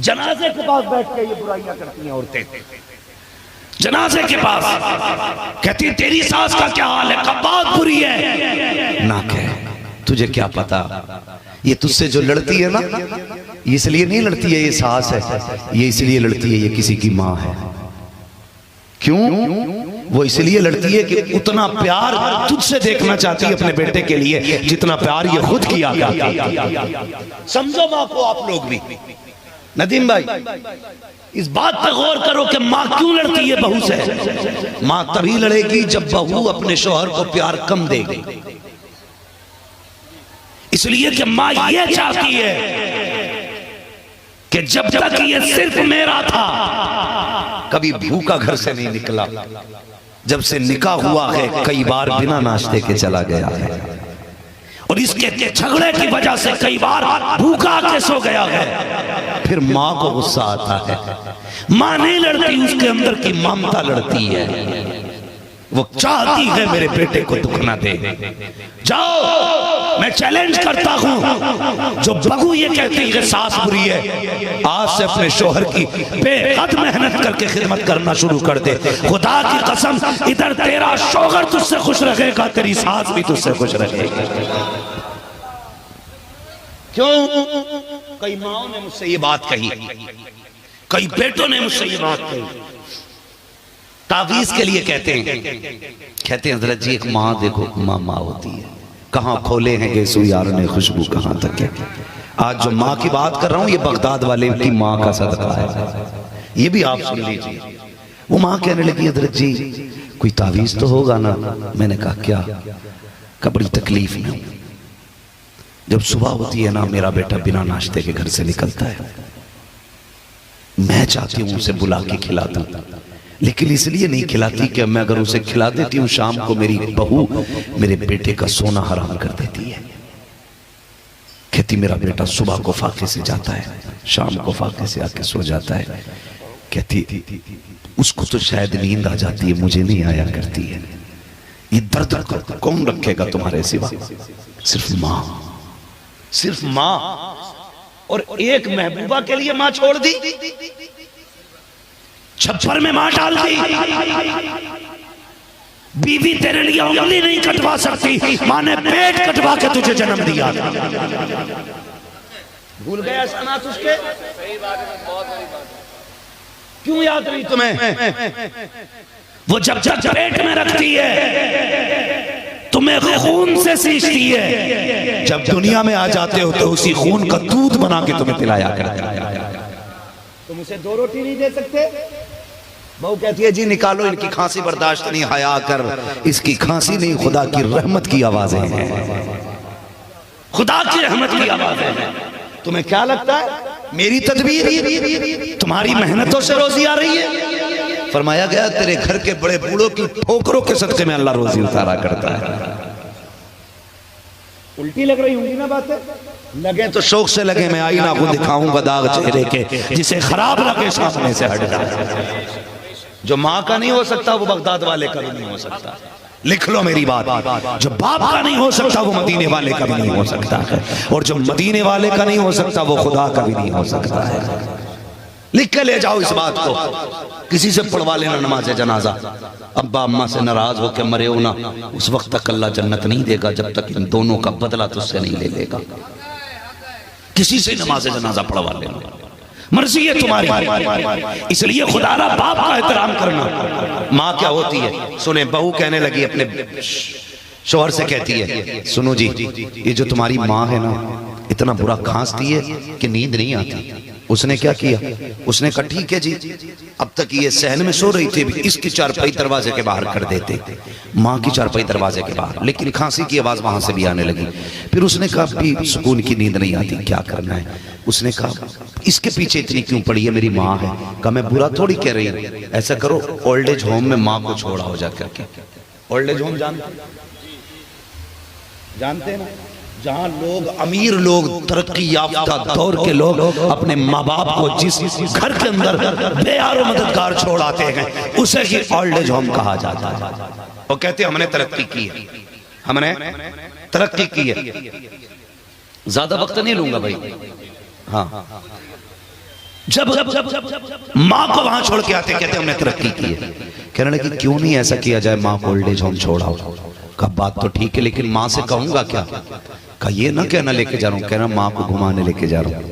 जनाजे के पास बैठ के ये बुराइयां करती हैं औरतें। जनाजे के पास कहती है तेरी सास का क्या हाल है, कब बहुत बुरी है। ना कह, तुझे क्या पता, ये तुझसे जो लड़ती है ना, ये इसलिए नहीं लड़ती है ये सास है, ये इसलिए लड़ती है ये किसी की माँ है। क्यों? वो इसलिए लड़ती है कि उतना प्यार तुझसे देखना चाहती है अपने बेटे के लिए जितना प्यार ये खुद किया करती। समझो माँ को आप लोग भी। नदीम भाई इस बात पर गौर करो कि माँ क्यों लड़ती है बहू से। माँ तभी लड़ेगी जब बहू अपने शौहर को प्यार कम देगी। इसलिए कि माँ ये चाहती है कि जब तक ये सिर्फ मेरा था, कभी भूखा घर से नहीं निकला। जब से निकाह हुआ है कई बार बिना नाश्ते के चला गया है, और इसके झगड़े की वजह से कई बार भूखा के सो गया है। फिर माँ को गुस्सा आता है। माँ नहीं लड़ती, उसके अंदर की ममता लड़ती है। वो चाहती है मेरे बेटे को दुख ना दे। जाओ, मैं चैलेंज करता हूं, जो बहू ये कहती है सास बुरी है, आज से अपने शोहर की बेहद मेहनत करके खिदमत करना शुरू कर दे। खुदा की कसम, इधर तेरा शोहर तुझसे खुश रहेगा, तेरी सास भी तुझसे खुश रहेगी। क्यों? कई माओं ने मुझसे ये बात कही, कई बेटों ने मुझसे ये बात कही। तावीज के लिए कहते हैं हजरत जी एक माँ देखो, माँ होती है, कहाँ खोले हैं गेसू यार ने खुशबू कहाँ तक है। आज जो माँ की बात कर रहा हूँ ये बगदाद वाले की माँ का सदका है, ये भी आप सुन लीजिए। वो माँ कहने लगी हजरत जी कोई तावीज तो होगा ना। मैंने कहा क्या? का बड़ी तकलीफ में हूं। जब सुबह होती है ना मेरा बेटा बिना नाश्ते के घर से निकलता है, मैं चाहती हूँ उसे बुला के खिला दूं, लेकिन इसलिए नहीं खिलाती कि मैं अगर उसे खिला देती हूँ शाम को मेरी बहू मेरे बेटे का सोना हराम कर देती है। कहती मेरा बेटा सुबह को फाके से जाता है, शाम को फाके से आके सो जाता है। कहती उसको तो शायद नींद आ जाती है, मुझे नहीं आया करती है। ये दर्द कौन रखेगा तुम्हारे सिवा? सिर्फ माँ, सिर्फ माँ। और एक महबूबा के लिए माँ छोड़ दी, छप्पर में माँ डाल दी। बीवी तेरे लिए उंगली नहीं कटवा सकती, माँ ने पेट कटवा के तुझे जन्म दिया। भूल गया सनात उसके? क्यों याद नहीं तुम्हें? वो जब जब पेट में रखती है तुम्हें खून से सींचती है, जब दुनिया में आ जाते हो तो उसी खून का दूध बना के तुम्हें पिलाया करती है। तुम उसे 2 रोटी नहीं दे सकते? बहू कहती है जी निकालो इनकी खांसी बर्दाश्त नहीं, हया कर, इसकी खांसी नहीं खुदा की रहमत की आवाजें हैं, खुदा की रहमत की आवाजें हैं। तुम्हें क्या लगता है मेरी तदबीर तुम्हारी मेहनतों से रोजी आ रही है? फरमाया गया तेरे घर के बड़े बूढ़ों की ठोकरों के सदके में अल्लाह रोजी उतारा करता है। उल्टी लग रही होंगी ना बातें? लगे तो शौक से लगे, मैं आईना को दिखाऊंगा दाग चेहरे के, जिसे खराब लगे सामने से हट जाए। जो माँ का नहीं हो सकता वो बगदाद वाले का भी नहीं हो सकता। लिख लो मेरी बात, जो बाप का नहीं हो सकता वो मदीने वाले का भी नहीं हो सकता है, और जो मदीने वाले का नहीं हो सकता वो खुदा का भी नहीं हो सकता है। लिख के ले जाओ इस बात को, किसी से पढ़वा लेना नमाज जनाजा। अब्बा अम्मा से नाराज होकर मरे हो ना, उस वक्त तक अल्लाह जन्नत नहीं देगा जब तक इन दोनों का बदला तुझसे नहीं ले लेगा। किसी से नमाज जनाजा पढ़वा लेना, मर्जी है तुम्हारी। इसलिए खुदारा बाप का एहतराम करना। माँ क्या होती है सुने, बहू कहने लगी अपने शौहर से, कहती है सुनो जी, ये जो तुम्हारी माँ है ना इतना बुरा खांसती है कि नींद नहीं आती। उसने क्या किया, उसने कहा ठीक है जी, अब तक ये सहन में सो रही थी, इसकी चारपाई दरवाजे के बाहर कर देते, माँ की चारपाई दरवाजे के बाहर, लेकिन खांसी की आवाज वहां से भी आने लगी। फिर उसने कहा भी सुकून की नींद नहीं आती, क्या करना है? उसने कहा इसके पीछे इतनी क्यों पड़ी है, मेरी माँ है। कहा मैं बुरा थोड़ी कह रही हूँ, ऐसा करो ओल्ड एज होम में माँ को छोड़ा हो जा करके। ओल्ड एज होम जानते हैं ना, जहां लोग अमीर लोग तरक्की याफ्ता दौर के लोग अपने माँ बाप को जिस घर के अंदर बेयारो मददगार छोड़ आते हैं उसे ही ओल्ड एज होम कहा जाता है। वो कहते हैं हमने तरक्की की है, हमने तरक्की की है। ज्यादा वक्त नहीं लूंगा भाई। हाँ, जब माँ को वहां छोड़ के आते कहते हमने तरक्की की है। कहने लगी क्यों नहीं ऐसा किया जाए, माँ को ओल्ड एज होम छोड़ाओ। का बात तो ठीक है लेकिन माँ से कहूंगा क्या? का ये ना कहना लेके जा रहा हूँ, कहना माँ को घुमाने लेके जा रहा हूँ।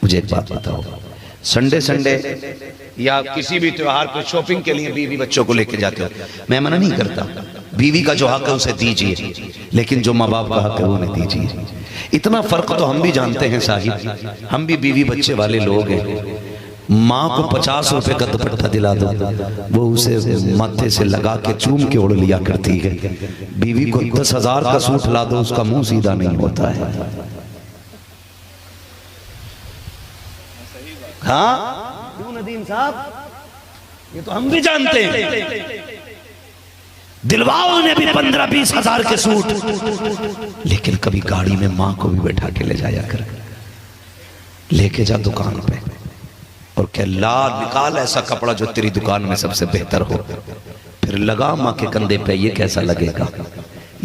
मुझे एक बात बताओ, संडे संडे या किसी भी त्योहार पर शॉपिंग के लिए बीवी बच्चों को लेके जाते हो, मैं मना नहीं करता, बीवी का जो हक है उसे दीजिए, लेकिन जो माँ बाप का हक है वो नहीं दीजिए। इतना फर्क तो हम भी जानते हैं साहिब, हम भी बीवी बच्चे वाले लोग हैं। माँ को 50 रुपए का दुपट्टा दिला दो, वो उसे माथे से लगा के चूम के ओढ़ लिया करती है। बीवी को 10,000 का सूट ला दो, उसका मुंह सीधा नहीं होता है। हाँ क्यों नदीम साहब, ये तो हम भी जानते हैं। दिलवाओ ने भी 15-20 हजार के सूट, लेकिन कभी गाड़ी में माँ को भी बैठा के ले जाया कर, लेके जा दुकान पे और क्या ला निकाल ऐसा कपड़ा जो तेरी दुकान में सबसे बेहतर हो, फिर लगा माँ के कंधे पे। ये कैसा लगेगा,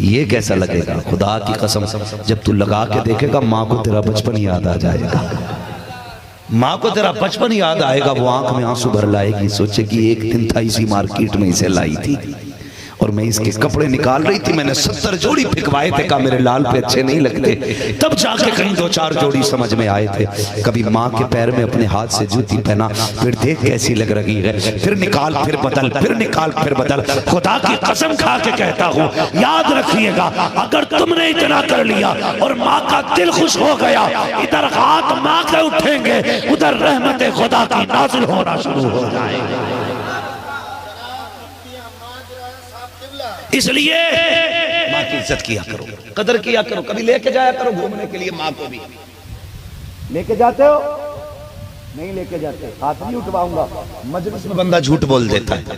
ये कैसा लगेगा? खुदा की कसम जब तू लगा के देखेगा माँ को तेरा बचपन याद आ जाएगा। माँ को तेरा बचपन याद आएगा, वो आंख में आंसू भर लाएगी, सोचेगी एक दिन था इसी मार्केट में इसे लाई थी और मैं इसके कपड़े निकाल रही थी, मैंने 70 जोड़ी फिकवाए थे, कहा मेरे लाल पे अच्छे नहीं लगते, तब जाके कहीं 2-4 जोड़ी समझ में आए थे। कभी माँ के पैर में अपने हाथ से जूती पहना, फिर देख कैसी लग रही है, फिर निकाल फिर बदल, फिर निकाल फिर बदल। खुदा की कसम खा के कहता हूँ, याद रखिएगा, अगर तुमने इतना कर लिया और माँ का दिल खुश हो गया, इधर हाथ माँ के उठेंगे, उधर रहमत खुदा की नाज़िल होना शुरू हो जाएगी। इसलिए माँ की इज्जत किया करो, कदर किया करो, कभी लेके जाया करो घूमने के लिए। माँ को भी लेके जाते हो, नहीं लेके जाते, हाथ नहीं उठवाऊंगा। मजलिस में बंदा झूठ बोल देता है,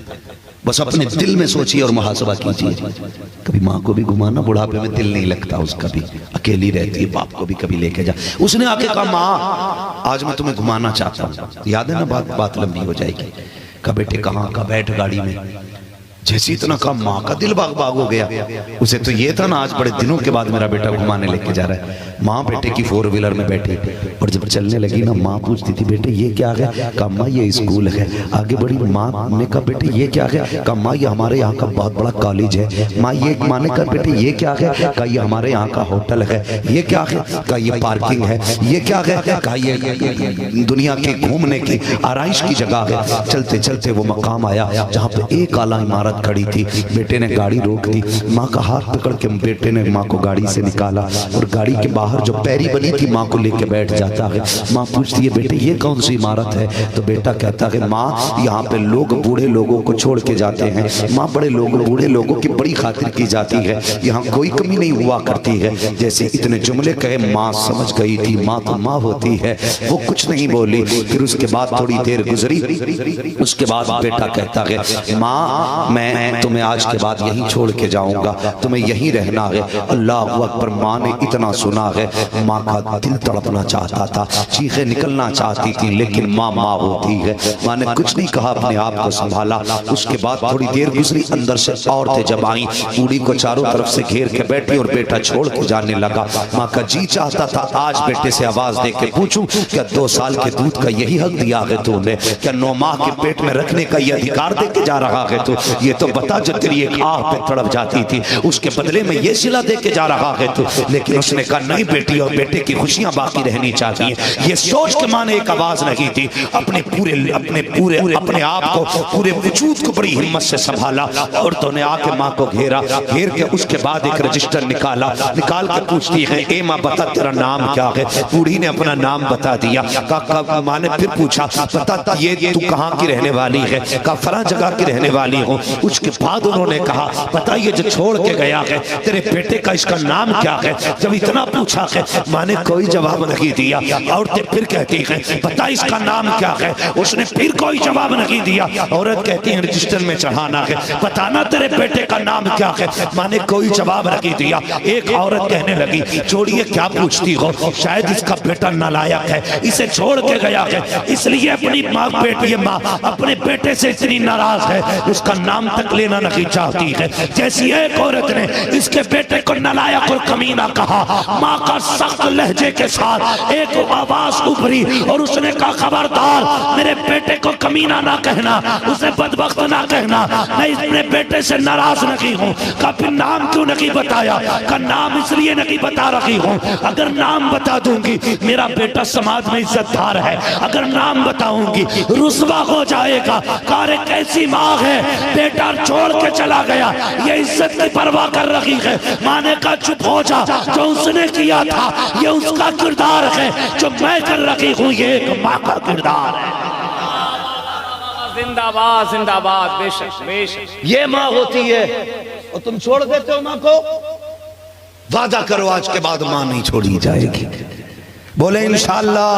बस अपने दिल में सोचिए और मुहासबा कीजिए। कभी माँ को भी घुमाना, बुढ़ापे में दिल नहीं लगता उसका भी, अकेली रहती है, बाप को भी कभी लेके जा। उसने आके कहा माँ आज मैं तुम्हें घुमाना चाहता हूँ, याद है ना, बात लंबी हो जाएगी। कहा बेटे कहाँ? का बैठ गाड़ी में। जैसे इतना कहा माँ का दिल बाग बाग हो गया। उसे तो ये था ना आज बड़े दिनों के बाद मेरा बेटा घुमाने लेके जा रहा है। माँ बेटे की 4 व्हीलर में बैठी और जब चलने लगी ना माँ पूछती थी बेटे ये क्या है? कहा माँ ये स्कूल है। आगे बढ़ी माँ ने कहा बेटे ये क्या है? कहा माँ ये हमारे यहाँ का बहुत बड़ा कॉलेज है। माँ ये माने कहा बेटे ये क्या है? कहा ये हमारे यहाँ का होटल है। ये क्या है? कहा ये पार्किंग है। ये क्या है? कहा ये दुनिया के घूमने की आराइश की जगह है। चलते चलते वो मकाम आया जहाँ पे एक आला इमारत खड़ी थी। बेटे ने गाड़ी रोक दी, माँ का हाथ पकड़ के बेटे ने माँ को गाड़ी से निकाला और गाड़ी के बाहर जो पैरी बनी थी माँ को लेके बैठ जाता है। माँ पूछती है बेटे ये कौन सी इमारत है? तो बेटा कहता है माँ यहाँ पे लोग बूढ़े लोगों को छोड़ के जाते हैं। माँ बड़े लोग बूढ़े लोगों की बड़ी खातिर की जाती है, यहाँ कोई कमी नहीं हुआ करती है। जैसे इतने जुमले कहे माँ समझ गई थी माँ तो माँ होती है, वो कुछ नहीं बोली। फिर उसके बाद थोड़ी देर गुजरी, उसके बाद बेटा कहता है माँ मैं तुम्हें आज के बाद यहीं छोड़ के जाऊंगा, तुम्हें यहीं रहना है। अल्लाह अकबर। माँ ने इतना सुना है, माँ का दिल तड़पना चाहता था, चीखें निकलना चाहती थी, लेकिन माँ माँ होती है। माँ ने कुछ नहीं कहा, अपने आप को संभाला। उसके बाद थोड़ी देर गुजरी, अंदर से औरतें जब आई बूढ़ी को चारों तरफ से घेर के बैठी और बेटा छोड़ के जाने लगा। माँ का जी चाहता था आज बेटे से आवाज दे के पूछूं क्या 2 साल के दूध का यही हक दिया है तूने? क्या 9 माह के पेट में रखने का ये अधिकार दे के जा रहा है तू? ये तो बता जो तेरी एक आह पे तड़प जाती थी उसके बदले में ये सिला दे के जा रहा है तू। लेकिन उसने कहा नहीं बेटी, और बेटे की खुशियां बाकी रहनी चाहिए। ये सोच के माँ ने एक आवाज नहीं थी, अपने अपने आप को पूरे वजूद को बड़ी हिम्मत से संभाला। औरतों ने आके माँ को घेरा, घेर के उसके बाद एक रजिस्टर निकाल के पूछती है ए माँ बता तेरा नाम क्या है? बूढ़ी ने अपना नाम बता दिया। माँ ने फिर पूछा बता ये तू कहाँ की रहने वाली है? कहा फला जगह की रहने वाली हूँ। उसके बाद उन्होंने कहा पता ये जो छोड़ के गया है तेरे बेटे का इसका नाम क्या है? जब इतना पूछा है माँ ने कोई जवाब नहीं दिया। औरतें फिर कहती हैं पता इसका नाम क्या है? उसने फिर कोई जवाब नहीं दिया। औरत कहती है रजिस्टर में चढ़ाना है, बताना तेरे बेटे का नाम क्या है? माँ ने कोई जवाब नहीं दिया। एक औरत कहने लगी छोड़िए क्या पूछती हो, शायद इसका बेटा नालायक है, इसे छोड़ के गया है, इसलिए अपनी माँ अपने बेटे से इतनी नाराज है उसका नाम तक लेना नहीं चाहती है। जैसी एक औरत ने इसके बेटे को नालायक और कमीना कहा, माँ का सख्त लहजे के साथ एक आवाज उभरी और उसने कहा खबरदार मेरे बेटे को कमीना ना कहना, उसे बदबख्त ना कहना, मैं अपने बेटे से नाराज नहीं हूँ। का फिर नाम क्यों नहीं बताया? का नाम इसलिए नहीं बता रही हूँ, अगर नाम बता दूंगी मेरा बेटा समाज में इज्जतदार है, अगर नाम बताऊंगी रुस्वा हो जाएगा। कार कैसी माँ है, बेटा छोड़ के चला गया, ये इज्जत की परवाह कर रही है। माँ ने कहा चुप हो जा, जो उसने किया था ये उसका किरदार है, जो मैं कर रही हूँ ये एक माँ का किरदार है। जिंदाबाद जिंदाबाद। बेशक बेशक ये माँ होती है और तुम छोड़ देते हो माँ को। वादा करो आज के बाद माँ नहीं छोड़ी जाएगी, बोले इंशाअल्लाह।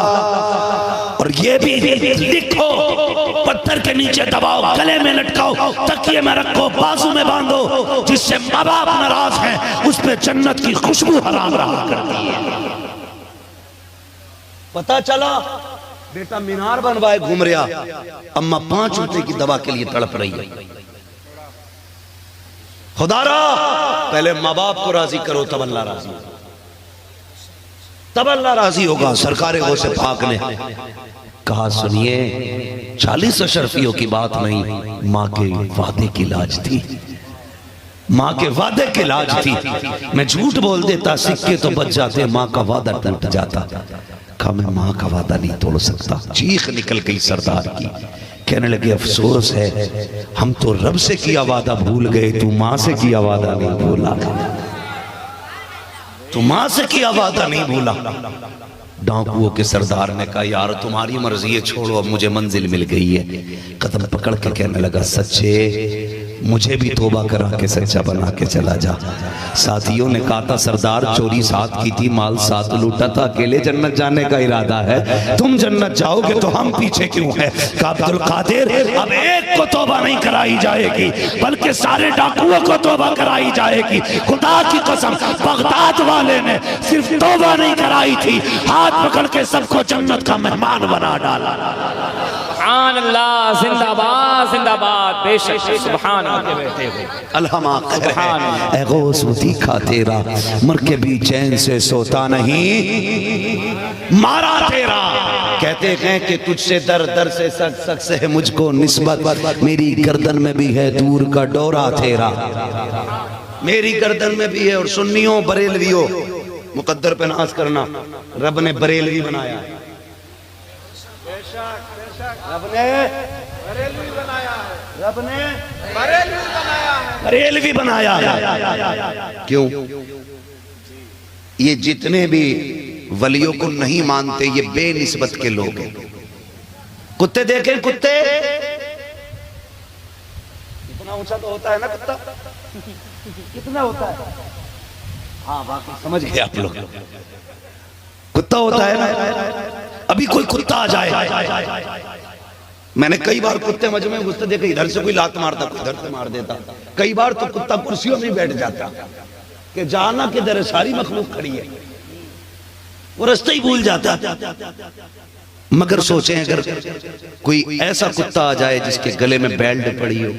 और ये भी लिखो, पत्थर के नीचे दबाओ, गले में लटकाओ, तकिए में रखो, बाजू में बांधो, जिससे माँ बाप नाराज हैं उस पे जन्नत की खुशबू हराम रहा करती है। पता चला बेटा मीनार बनवाए घूम रहा, अम्मा 5 रुपए की दवा के लिए तड़प रही है। खुदारा पहले माँ बाप को राजी करो तब अल्लाह राजी होगा, तब अल्लाह राजी होगा। सरकार गौसे पाक ने कहा सुनिए 40 अशरफियों की बात नहीं, माँ के वादे की लाज थी, माँ के वादे की लाज थी। मैं झूठ बोल देता सिक्के तो बच जाते, माँ का वादा टूट जाता। कहा मैं माँ का वादा नहीं तोड़ सकता। चीख निकल गई सरदार की, कहने लगे अफसोस है हम तो रब से किया वादा भूल गए, तू माँ से किया वादा नहीं भूला, तू माँ से किया वादा नहीं भूला। डाकुओं के सरदार ने कहा यार तुम्हारी मर्जी है, छोड़ो अब मुझे मंजिल मिल गई है। कदम पकड़ के कहने लगा सच्चे मुझे भी तोबा करा के सच्चा बना के चला जा। साथियों ने कहा था सरदार चोरी साथ की थी, माल साथ लूटा था, अकेले जन्नत जाने का इरादा है, तुम जन्नत जाओगे तो हम पीछे क्यों है? कहा अब्दुल कादिर अब एक को तोबा नहीं कराई जाएगी बल्कि सारे डाकुओं को तोबा कराई जाएगी। खुदा की कसम बगदाद वाले ने सिर्फ तोबा नहीं कराई थी, हाथ पकड़ के सबको जन्नत का मेहमान बना डाला। सुभान अल्लाह, जिंदाबाद जिंदाबाद, बेशक सुभान अल्लाह बैठे हुए अल्हमा ए गौस वो तीखा तेरा, मर के भी चैन से सोता नहीं, मारा तेरा। कहते हैं कि तुझसे दर दर से सक सक से है मुझको निस्बत, मेरी गर्दन में भी है दूर का डोरा तेरा, मेरी गर्दन में भी है। और सुन्नियों बरेलवियों, मुकद्दर पे नाज करना, रब ने बरेलवी बनाया है, रब ने बरेलवी बनाया है, रब ने बरेलवी बनाया है, बरेलवी बनाया है। क्यों? ये जितने भी वलियों को नहीं मानते ये बेनिस्बत के लोग हैं। कुत्ते देखें, कुत्ते कितना ऊंचा तो होता है ना कुत्ता, कितना होता है? हाँ बाकी समझ गए आप लोग, कुत्ता होता है ना। अभी कोई कुत्ता आ जाए, मैंने कई बार कुत्ते मजमे में घुसते देखे, इधर से कोई लात मारता, कोई इधर से मार देता। कई बार तो कुत्ता कुर्सियों में बैठ जाता कि जाना किधर है, सारी मखलूक खड़ी है, वो रास्ता ही भूल जाता। मगर सोचें अगर कोई ऐसा कुत्ता आ जाए जिसके गले में बेल्ट पड़ी हो,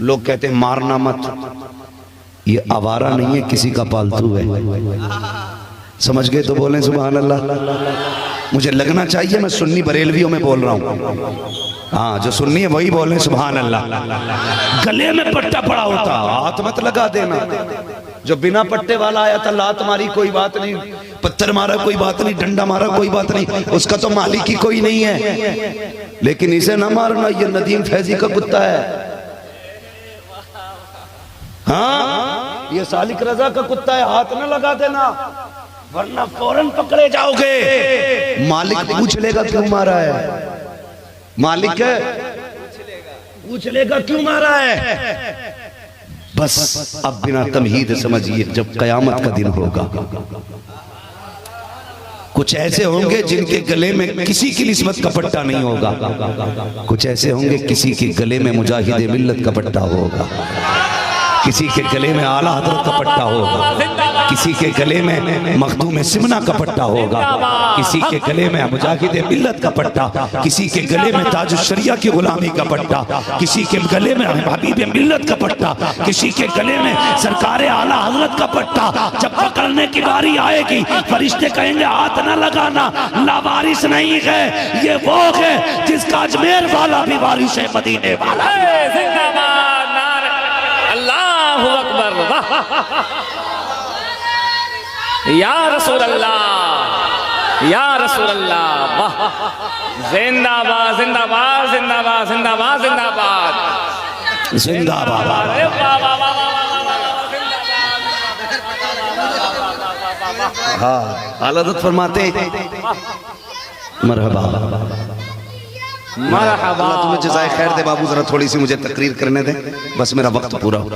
लोग कहते हैं मारना मत, ये आवारा नहीं है, किसी का पालतू है। समझ गए तो बोलें सुभान अल्लाह। मुझे लगना चाहिए मैं सुन्नी बरेलवियों में बोल रहा हूँ, हाँ जो सुन्नी है वही बोलें सुभान अल्लाह। गले में पट्टा पड़ा होता, हाथ मत लगा देना। जो बिना पट्टे वाला आया था, लात मारी कोई बात नहीं, पत्थर मारा कोई बात नहीं, डंडा मारा कोई बात नहीं, उसका तो मालिक ही कोई नहीं है। लेकिन इसे ना मारना, ये नदीम फैजी का कुत्ता है, हाँ ये सालिक रजा का कुत्ता है, हाथ न लगा देना वरना फौरन पकड़े जाओगे। मालिक पूछ लेगा क्यों मारा है, मालिक पूछ लेगा क्यों मारा है। बस अब बिना तमहीद समझिए, जब कयामत का दिन होगा कुछ ऐसे होंगे जिनके गले में किसी की निस्बत का पट्टा नहीं होगा, कुछ ऐसे होंगे किसी के गले में मुजाहिदे मिल्लत का पट्टा होगा, किसी के गले में आला हजरत का पट्टा होगा, किसी के गले में मखदूम सिमना का पट्टा होगा, किसी के गले में मुजाहिद मिल्लत का पट्टा, किसी के गले में ताज शरिया की गुलामी का पट्टा, किसी के गले में हबीब मिल्लत का पट्टा, किसी के गले में सरकार आला हजरत का पट्टा। जब पकड़ने की बारी आएगी फरिश्ते कहेंगे हाथ न लगाना, लावारिस नहीं है, ये वो है जिसका अजमेर वाला भी वारिस है मदीने वाला। अल्लाहु अकबर, या रसूल अल्लाह, या रसूल अल्लाह, वाह जिंदाबाद जिंदाबाद जिंदाबाद जिंदाबाद जिंदाबाद जिंदाबाद। हाँ आलादत फरमाते मरहबा मरहबा। अल्लाह तुम्हें जज़ाए खैर दे बाबू, जरा थोड़ी सी मुझे तकरीर करने दे, बस मेरा वक्त पूरा हो।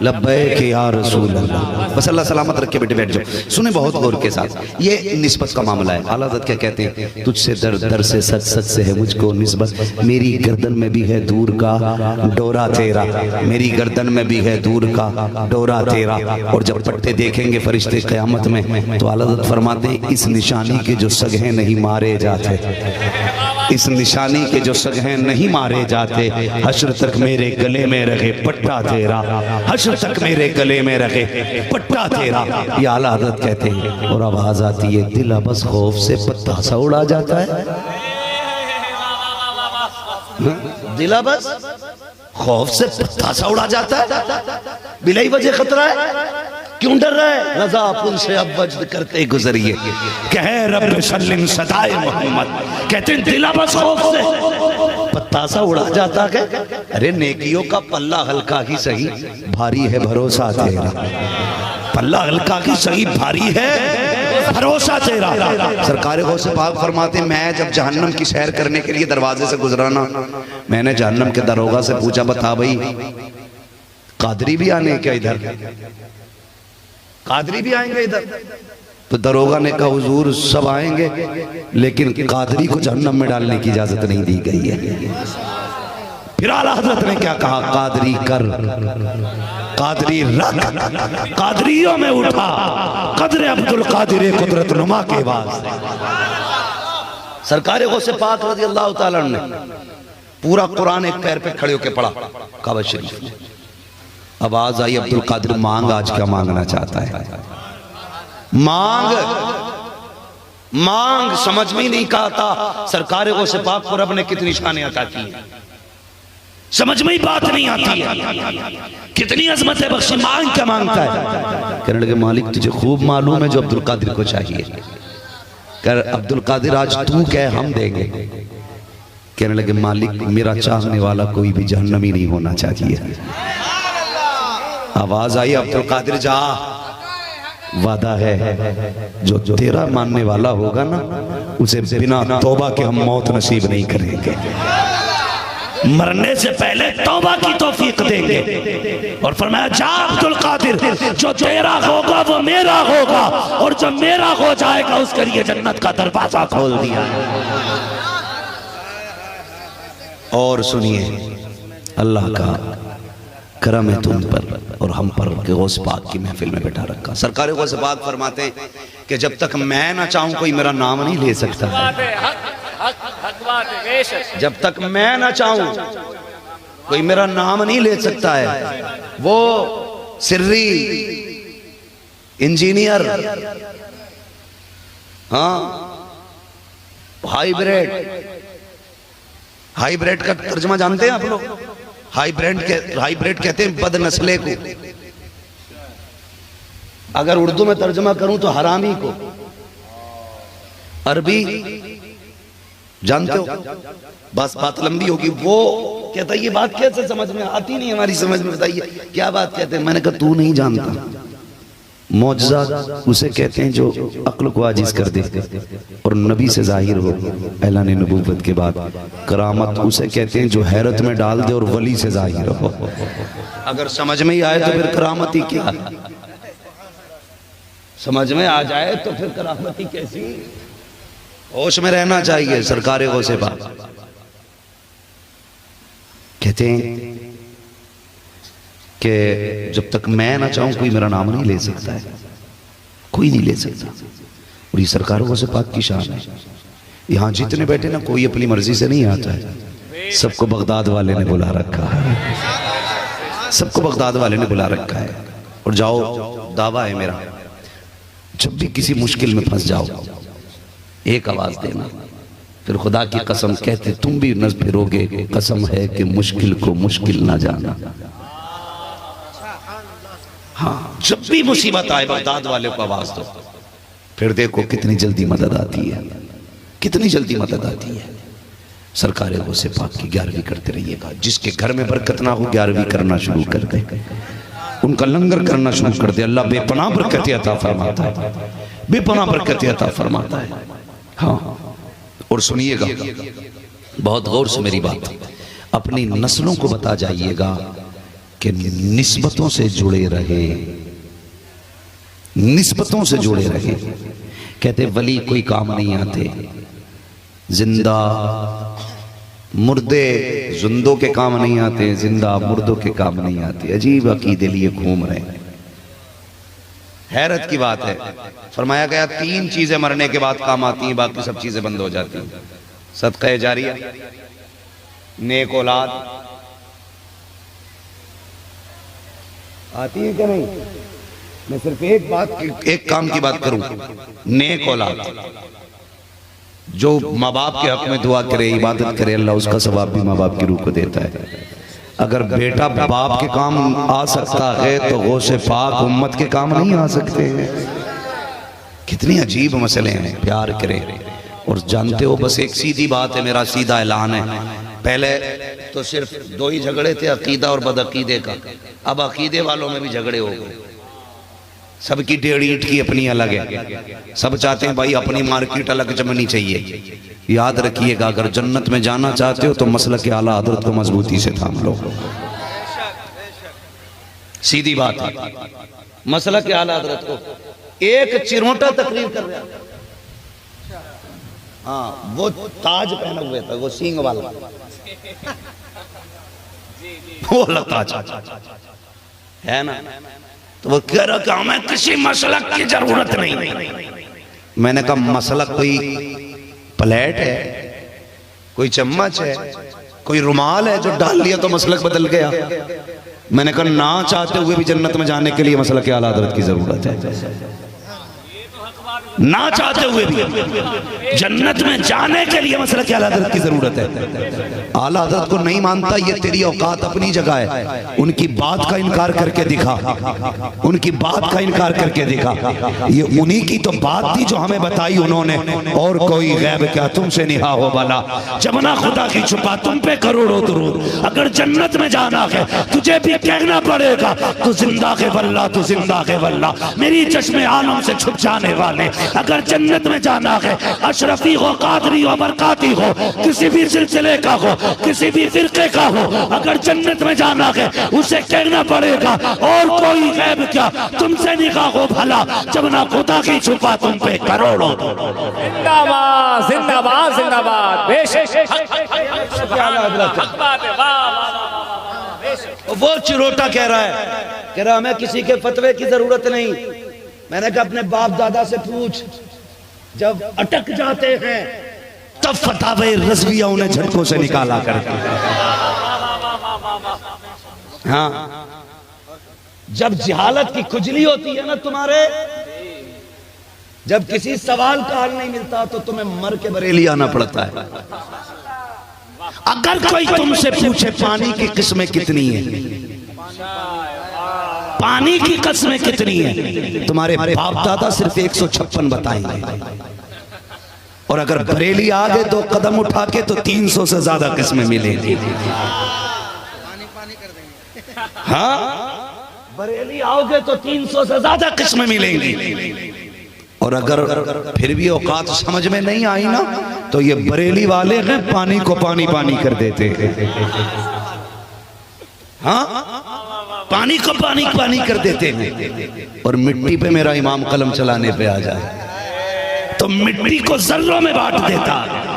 लब्बैक या रसूल अल्लाह, बस अल्लाह सलामत रखे, बेटे बैठ जाओ। सुने बहुत गौर के साथ, ये निस्बत का मामला है। आला हज़रत क्या कहते हैं, तुझसे दर दर से सच सच से है मुझको निस्बत, मेरी गर्दन में भी है दूर का डोरा तेरा, मेरी गर्दन में भी है दूर का डोरा तेरा। और जब पट्टे देखेंगे फरिश्ते क़यामत में, तो आला हज़रत फरमाते हैं इस निशानी के जो सगहे नहीं मारे जाते, इस निशानी के जो सगहे नहीं मारे जाते, हश्र तक मेरे गले में रखे पट्टा तेरा, हश्र तक मेरे गले में रखे पट्टा तेरा। ये आला हज़रत कहते हैं। और आवाज आती है, दिल बस खौफ से पत्ता सा उड़ा जाता है, दिल बस खौफ से पत्ता सा उड़ा जाता है, बिलाई वजह खतरा है, क्यों डर रहा है? रजा पुल से अब वज्द करते गुजरिए, कह रब सल्लिम सदाए मोहम्मद, कहते हैं दिला बस खौफ से पत्ता सा उड़ा जाता है। अरे नेकियों का पल्ला हल्का ही सही, भारी है भरोसा तेरा, पल्ला हल्का ही सही, भारी है भरोसा तेरा। सरकार गौसे पाक फरमाते, मैं जब जहन्नम की सैर करने के लिए दरवाजे से गुजराना, मैंने जहन्नम के दरोगा से पूछा, बता भाई कादरी भी आने क्या इधर, कादरी भी आएंगे इधर? तो दरोगा ने कहा हुजूर सब आएंगे, लेकिन कादरी को जहन्नम में डालने की इजाजत नहीं दी गई है। फिर आला हज़रत ने क्या कहा, कादरी कर, कादरी रख, कादरियों में उठा, कदर अब्दुल कादिर कुदरत नुमा के वास्ते। सरकार गौसे पाक रज़ी अल्लाह ताला ने पूरा कुरान एक पैर पे खड़े होकर पढ़ा काबा शरीफ में। आवाज आई अब्दुल कादिर मांग, आज क्या मांगना चाहता है? मांग मांग समझ में ही नहीं कहा था सरकार गौसे पाक को रब ने कितनी शान अता की है, समझ में ही बात नहीं आती है, कितनी अजमत है बख्शी। मांग क्या मांगता है? कहने लगे मालिक तुझे खूब मालूम है जो अब्दुल कादिर को चाहिए। कर अब्दुल कादिर आज तू कह हम देंगे। कहने लगे मालिक मेरा चाहने वाला कोई भी जहन्नमी नहीं होना चाहिए। आवाज आई अब्दुल कादिर जा, वादा है जो तेरा मानने वाला होगा ना उसे बिना तौबा के हम मौत नसीब नहीं करेंगे, मरने से पहले तौबा की तौफीक देंगे। और फरमाया जा अब्दुल कादिर, जो तेरा होगा वो मेरा होगा, और जो मेरा हो जाएगा उसके लिए जन्नत का दरवाजा खोल दिया। और सुनिए अल्लाह का करम है तुम पर और हम पर कि गौस पाक की महफिल में बैठा रखा। सरकार गौस पाक फरमाते हैं कि जब तक मैं ना चाहूं कोई मेरा नाम नहीं ले सकता है, जब तक मैं ना चाहूं कोई मेरा नाम नहीं ले सकता है। वो सिर्री इंजीनियर, हाँ हाइब्रिड का तर्जुमा जानते हैं आप लोग? हाइब्रिड कहते हैं बदनस्ले को। अगर उर्दू में तर्जुमा करूं तो हरामी को। अरबी जानते हो, बस बात लंबी होगी। वो कहता है ये बात कैसे समझ में आती नहीं हमारी समझ में, बताइए क्या बात कहते हैं? मैंने कहा तू नहीं जानता। मौजज़ा उसे कहते हैं जो अक्ल को आजिज कर दे और नबी से जाहिर हो ऐलान नबूवत के बाद। करामत उसे कहते हैं जो हैरत में डाल दे और वली से जाहिर हो। अगर समझ में ही आए तो फिर करामत ही क्या, समझ में आ जाए तो फिर करामत ही कैसी। होश में रहना चाहिए। सरकार गौसे पाक कहते हैं कि जब तक मैं ना चाहूं कोई मेरा नाम नहीं ले सकता है, कोई नहीं ले सकता। और ये सरकार गौसे पाक की शान है। यहाँ जितने बैठे ना कोई अपनी मर्जी से नहीं आता है, सबको बगदाद वाले ने बुला रखा है, सबको बगदाद वाले ने बुला रखा है। और जाओ, दावा है मेरा, जब भी किसी मुश्किल में फंस जाओ एक आवाज देना, फिर खुदा की कसम कहते तुम भी न फिरोगे, कसम है कि मुश्किल को मुश्किल ना जाना। हाँ, जब भी मुसीबत आए बगदाद वाले को आवाज दो, फिर देखो कितनी जल्दी मदद आती है, कितनी जल्दी मदद आती है। सरकार गौसे पाक की 11वीं करते रहिएगा। जिसके घर में बरकत ना हो 11वीं करना शुरू कर दे, उनका लंगर करना शुरू कर दे। अल्लाह बेपनाह बरकत अता फरमाता है, बेपनाह बरकत अता फरमाता है। हाँ, और सुनिएगा बहुत गौर से मेरी बात, अपनी नस्लों को बता जाइएगा कि निस्बतों से जुड़े रहे, निस्बतों से जुड़े रहे। कहते वली कोई काम नहीं आते, जिंदा मुर्दे जिंदों के काम नहीं आते, जिंदा मुर्दों के काम नहीं आते। अजीब अकीदे लिए घूम रहे हैं। हैरत की बात है, फरमाया गया 3 चीजें मरने के बाद काम आती हैं, बाकी सब चीजें बंद हो जाती हैं। सदका जारिया, नेक औलाद आती है क्या नहीं? मैं सिर्फ एक काम की बात करूं, नेक औलाद जो माँ बाप के हक में दुआ करे, इबादत करे, अल्लाह उसका सवाब भी माँ बाप की रूह को देता है। अगर बेटा बाप के काम आ सकता है तो गौसे पाक उम्मत के काम नहीं आ सकते हैं। कितनी अजीब मसले हैं। प्यार करें। और जानते हो, बस एक सीधी बात है, मेरा सीधा ऐलान है। पहले तो सिर्फ 2 ही झगड़े थे, अकीदा और बदअकीदे का। अब अकीदे वालों में भी झगड़े हो गए। सबकी टेढ़ी ईंट की अपनी अलग है। सब चाहते हैं भाई अपनी मार्केट अलग जमनी चाहिए। याद रखिएगा, अगर जन्नत में जाना चाहते हो तो मसलक आला हज़रत को मजबूती से थाम लो। सीधी बात है, मसलक आला हज़रत को। एक चिरोटा तकरीर कर रहा है, हाँ, वो ताज पहना हुआ था, वो सींग वाला, वो ताज है ना। तो वो कह रहा कि हमें किसी मसलक की जरूरत नहीं। मैंने कहा मसलक कोई प्लेट है, कोई चम्मच है, कोई रुमाल है, जो डाल लिया तो मसलक बदल गया। मैंने कहा ना चाहते हुए भी जन्नत में जाने के लिए मसलक आला हज़रत की जरूरत है। ना चाहते हुए भी जन्नत में जाने के लिए मसलक आला हज़रत की जरूरत है। आला हज़रत को नहीं मानता, ये तेरी औकात अपनी जगह है। उनकी बात का इनकार करके दिखा, उनकी बात का इनकार करके दिखा। ये उन्हीं की तो बात थी जो हमें बताई उन्होंने, और कोई गैब क्या तुमसे निहा हो वाला, जब ना खुदा की छुपा तुम पे करोड़ों दुरूद। अगर जन्नत में जाना है तुझे भी कहना पड़ेगा, तू जिंदा के वल्ला, तू जिंदा के वल्ला, मेरी चश्मे आलम से छुप जाने वाले। अगर जन्नत में जाना है, अशरफी हो, कादरी हो, बरकाती हो, किसी भी सिलसिले का हो, किसी भी फिरके का हो, अगर जन्नत में जाना है उसे कहना पड़ेगा, और कोई गैब क्या तुमसे निगाह हो भला, जब ना खुदा की छुपा तुम पे करोड़ों। जिंदाबाद जिंदाबाद जिंदाबाद। वो चिरोटा कह रहा है, कह रहा हमें किसी के फतवे की जरूरत नहीं। मैंने कहा अपने बाप दादा से पूछ, जब अटक जाते हैं तब फतावे रज़विया उन्हें झटकों से निकाला करते हैं। हाँ, जब जहालत की खुजली होती है ना तुम्हारे, जब किसी सवाल का हल नहीं मिलता तो तुम्हें मर के बरेली आना पड़ता है। अगर कोई तुमसे पूछे पानी की किस्में कितनी है, पानी की किस्में कितनी है, तुम्हारे बाप दादा सिर्फ 156 बताएंगे, और अगर बरेली आ गए तो कदम उठा के तो 300 से ज्यादा किस्में मिलेंगी। हाँ, बरेली आओगे तो 300 से ज्यादा किस्में मिलेंगी। और अगर फिर भी औकात समझ में नहीं आई ना, तो ये बरेली वाले हैं पानी को पानी पानी कर देते हैं। हाँ, पानी को पानी पानी कर देते हैं। और मिट्टी पे मेरा इमाम कलम चलाने पे आ जाए तो मिट्टी को जर्रों में बांट देता है।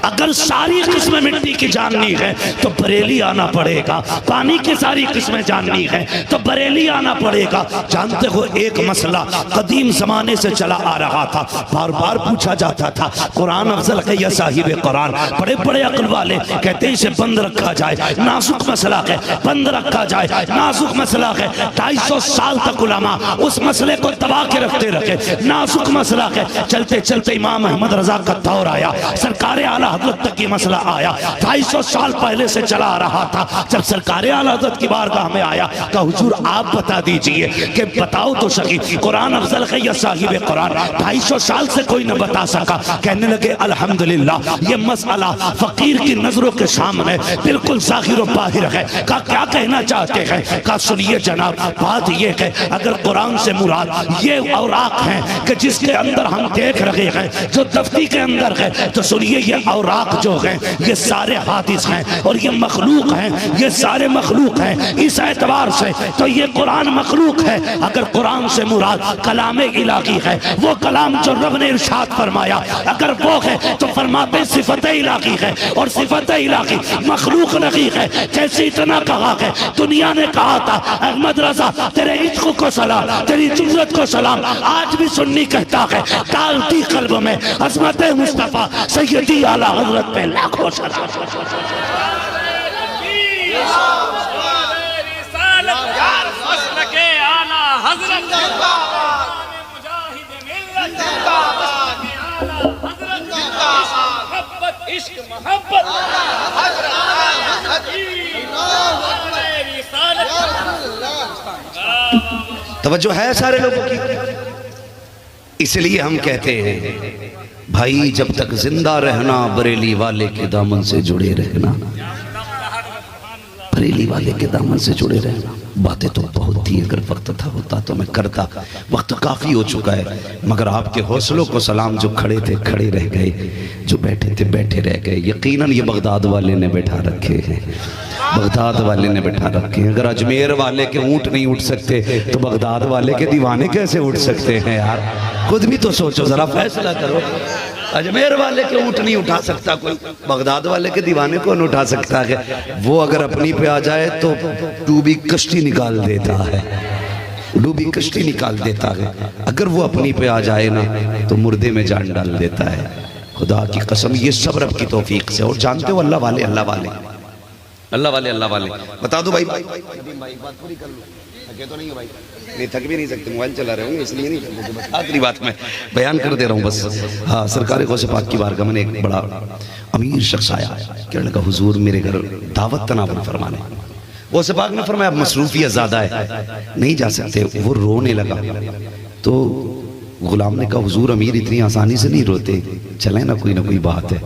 अगर सारी किस्में मिट्टी की जाननी है तो बरेली आना पड़ेगा, पानी की सारी किस्में जाननी है तो बरेली आना पड़ेगा। जानते हो एक मसला कदीम जमाने से चला आ रहा था, बार बार पूछा जाता था, कुरान अफजल है या साहिब कुरान? बड़े बड़े अक्ल वाले कहते हैं इसे बंद रखा जाए, नाजुक मसला है, बंद रखा जाए, नाजुक मसला है। 250 साल तक उलमा उस मसले को दबा के रखते रखे, नाजुक मसला है। चलते चलते इमाम अहमद रजा का दौर आया, सरकार आला हज़रत तक ये मसला आया। 250 साल पहले से चला आ रहा था। जब सरकार आला हज़रत की बारगाह में आया तो हुजूर आप बता दीजिए कि बताओ तो सही कुरान अफजल है या साहिब कुरान? 250 साल से कोई न बता सका। कहने लगे अल्हम्दुलिल्लाह ये मसला फकीर की नजरों के सामने बिल्कुल ज़ाहिर व बाहिर है। का क्या कहना चाहते हैं? का सुनिए जनाब, बात ये है अगर कुरान से मुराद ये औराक हैं कि जिसके अंदर हम देख रहे हैं, जो दफ्ती के अंदर है, तो सुनिए ये औराक जो हैं ये सारे हादिस हैं और ये मखलूक हैं, ये सारे मखलूक हैं। इस एतबार से तो ये कुरान मखलूक है। अगर कुरान से मुराद कलाम इलाही है, वो कलाम जो रब ने इरशाद फरमाया, अगर वो है तो फरमाते सिफत इलाही है, और सिफत इलाही मखलूक नहीं है। जैसे इतना कहा है, दुनिया ने कहा था अहमद रजा तेरे इश्क को सलाम, तेरी जुर्रत को सलाम। आज भी सुन्नी कहता है डालती कल्ब में अज़मत मुस्तफ़ा सैयदी आला हज़रत पे लाखों सलाम। तवज्जो है सारे लोगों की। इसलिए हम कहते हैं भाई जब तक जिंदा रहना बरेली वाले के दामन से जुड़े रहना, बरेली वाले के दामन से जुड़े रहना। बातें तो बहुत थी, अगर वक्त था होता तो मैं करता, वक्त काफ़ी हो चुका है। मगर आपके हौसलों को सलाम, जो खड़े थे खड़े रह गए, जो बैठे थे बैठे रह गए। यकीनन ये बगदाद वाले ने बैठा रखे हैं, बगदाद वाले ने बैठा रखे हैं। अगर अजमेर वाले के ऊँट नहीं उठ सकते तो बगदाद वाले के दीवाने कैसे उठ सकते हैं यार? खुद भी तो सोचो, ज़रा फैसला करो। अजमेर वाले के ऊँट नहीं उठा सकता कोई, बगदाद वाले के दीवाने कौन उठा सकता है? वो अगर अपनी पे आ जाए तो डूबी कश्ती निकाल देता है, डूबी कश्ती निकाल देता है। अगर वो अपनी पे आ जाए ना तो मुर्दे में जान डाल देता है। खुदा की कसम ये सब रब की तौफीक से। और जानते हो अल्लाह वाले अल्लाह वाले अल्लाह वाले अल्लाह वाले, बता दो भाई बात पूरी कर लो, थके तो नहीं हो भाई? नहीं थक भी नहीं सकते, मोबाइल चला रहे होंगे इसलिए नहीं थके, आखिरी बात मैं बयान कर दे रहा हूँ बस। हाँ, सरकार गौसे पाक की बारगाह में एक बड़ा अमीर शख्स आया, कहने लगा हुजूर मेरे घर दावत तनावुल फरमाने। गौसे पाक ने फरमाया अब मसरूफियत ज़्यादा है, नहीं जा सकते। वो रोने लगा तो गुलाम ने कहा हुजूर अमीर इतनी आसानी से नहीं रोते, चले ना कोई बात है।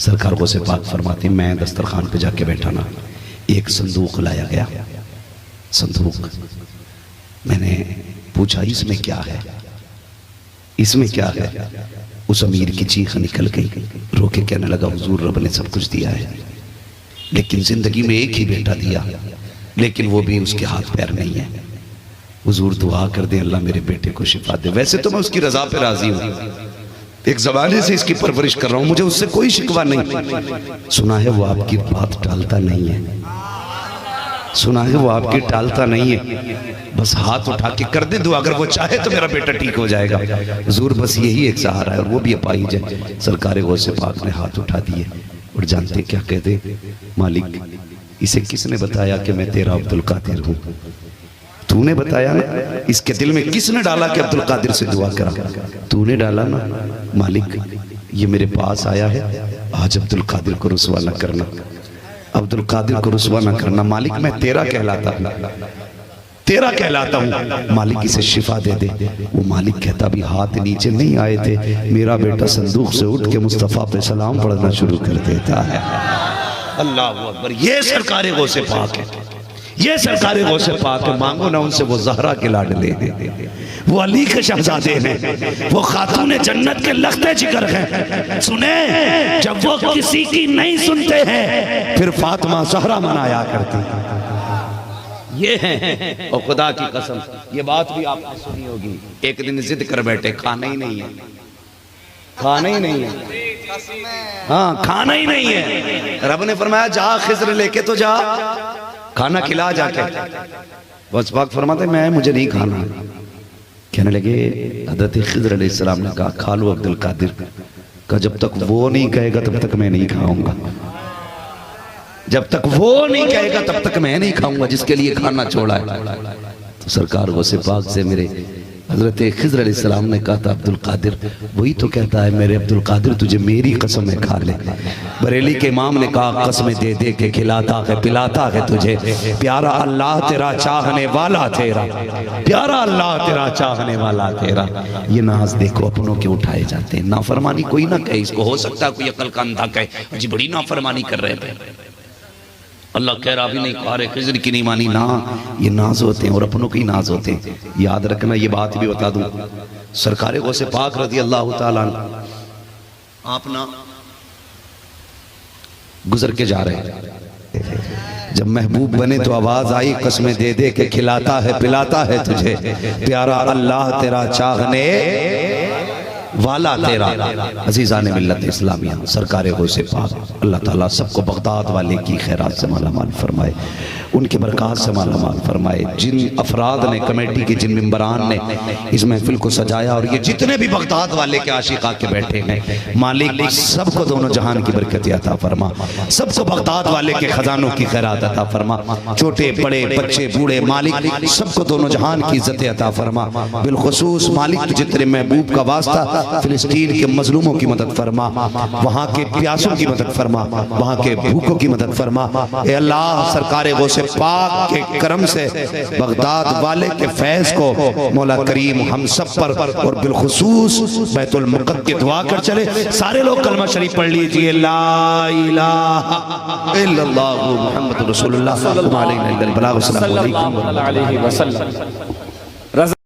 सरकार गौसे पाक फरमाते मैं दस्तरखान पे जाके बैठा ना, एक संदूक लाया गया। संदूक मैंने पूछा इसमें क्या है, इसमें क्या है? उस अमीर की चीख निकल गई, रो के कहने लगा हुजूर रब ने सब कुछ दिया है, लेकिन जिंदगी में एक ही बेटा दिया, लेकिन वो भी उसके हाथ पैर नहीं है। हुजूर दुआ कर दे अल्लाह मेरे बेटे को शिफा दे। वैसे तो मैं उसकी रजा पे राजी हूँ, एक जमाने से इसकी परवरिश कर रहा हूँ, मुझे उससे कोई शिकवा नहीं। सुना है वो आपकी बात टालता नहीं है, सुना है वो आपकी टालता नहीं है, बस हाथ उठा के कर दे दुआ, अगर वो चाहे तो मेरा बेटा ठीक हो जाएगा। हुजूर बस यही एक सहारा है और वो भी अपाहिज है। सरकार गौसे पाक ने हाथ उठा दिए और जानते क्या कहते? मालिक इसे किसने बताया कि मैं तेरा अब्दुल कादिर हूँ? तूने बताया ना, इसके दिल में किसने डाला कि अब्दुल कादिर से दुआ करा? तूने डाला ना। मालिक ये मेरे पास आया है, आज अब्दुल कादिर को रुसवा न करना, अब्दुल कादिर को रुसवा न करना। मालिक मैं तेरा कहलाता हूँ, तेरा कहलाता हूँ, मालिक इसे शिफा दे दे। वो मालिक कहता भी हाथ नीचे नहीं आए थे, मेरा बेटा संदूक से उठ के मुस्तफ़ा पे सलाम पढ़ना शुरू कर देता है। अल्लाह अकबर, ये सरकार गौसे पाक है, ये सरकार गौसे पाक है। मांगो ना उनसे, वो ज़हरा के लाडले हैं, वो अली के शहजादे हैं, वो खातून जन्नत के लख्ते जिगर हैं। सुने जब वो किसी की नहीं सुनते हैं फिर फातिमा ज़हरा मनाया करती हैं। ये हैं। और खुदा की कसम ये बात भी आपने सुनी होगी, एक दिन जिद कर बैठे खाना ही नहीं है, खाना ही नहीं है, हाँ खाना ही नहीं है। रब ने फरमाया जा खिज़र लेके तो जा, खाना खिला जाके। बस पाक फरमाते मैं मुझे नहीं खाना। कहने लगे हज़रत खिज़र अलैहिस्सलाम ने कहा खा लो अब्दुल कादिर का, जब तक वो नहीं कहेगा तब तक मैं नहीं खाऊंगा, जब तक वो नहीं कहेगा तब तक मैं नहीं खाऊंगा जिसके लिए खाना छोड़ा है। तो सरकार गौसे पाक से मेरे हजरत खिज़र अलैहिस्सलाम ने कहा था अब्दुल कादिर, वही तो कहता है मेरे अब्दुल कादिर तुझे मेरी कसमें खा ले। बरेली के इमाम ने कहा कसमें दे दे के खिलाता है पिलाता है तुझे, प्यारा अल्लाह तेरा चाहने वाला तेरा, प्यारा अल्लाह तेरा चाहने वाला तेरा। ये नाज देखो अपनों के उठाए जाते हैं। नाफरमानी कोई ना कहे इसको, हो सकता है कोई अकल का अंधा कहे जी बड़ी नाफरमानी कर रहे थे, अल्लाह कह रहा भी नहीं खा रहे, खिज़र की नहीं मानी ना। ये नाज होते हैं और अपनों के ही नाज होते हैं। याद रखना, ये बात भी बता दूं, सरकार गौसे पाक रज़ी अल्लाह ताला आप ना गुजर के जा रहे हैं, जब महबूब बने तो आवाज आई कसमें दे दे के खिलाता है पिलाता है तुझे, प्यारा अल्लाह तेरा चाहने वाला तेरा। अजीज़ान मिल्लत इस्लामिया सरकार गौसे पाक अल्लाह ताला सबको बगदाद वाले की खैरात से माला माल फरमाए, उनके बरक़ात से माला माल फरमाए। जिन अफराद ने कमेटी के जिन मेंबरान ने इस महफिल को सजाया और ये जितने भी बगदाद वाले के आशिक आके बैठे हैं, मालिक सबको दोनों जहान की बरकत अता फरमा, सबको बगदाद वाले के खजानों की खैरात अता फरमा, छोटे बड़े बच्चे बूढ़े मालिक सबको दोनों जहान की इज्जत अता फरमा। बिलखुसूस मालिक तुझे तेरे महबूब का वास्ता फिलिस्तीन के मजलूमों की मदद फरमा, वहाँ के प्यासों की मदद फरमा, वहाँ के भूखों की मदद फरमा। ए अल्लाह सरकार गौसे पाक के करम से बगदाद वाले के फैज़ को मौला करीम हम सब पर और बिलखुसूस बैतुल मुक़द्दस की दुआ कर चले। सारे लोग कलमा शरीफ पढ़ लीजिए, ला इलाहा इल्लल्लाह मुहम्मदुर रसूलुल्लाह सल्लल्लाहु अलैहि वसल्लम।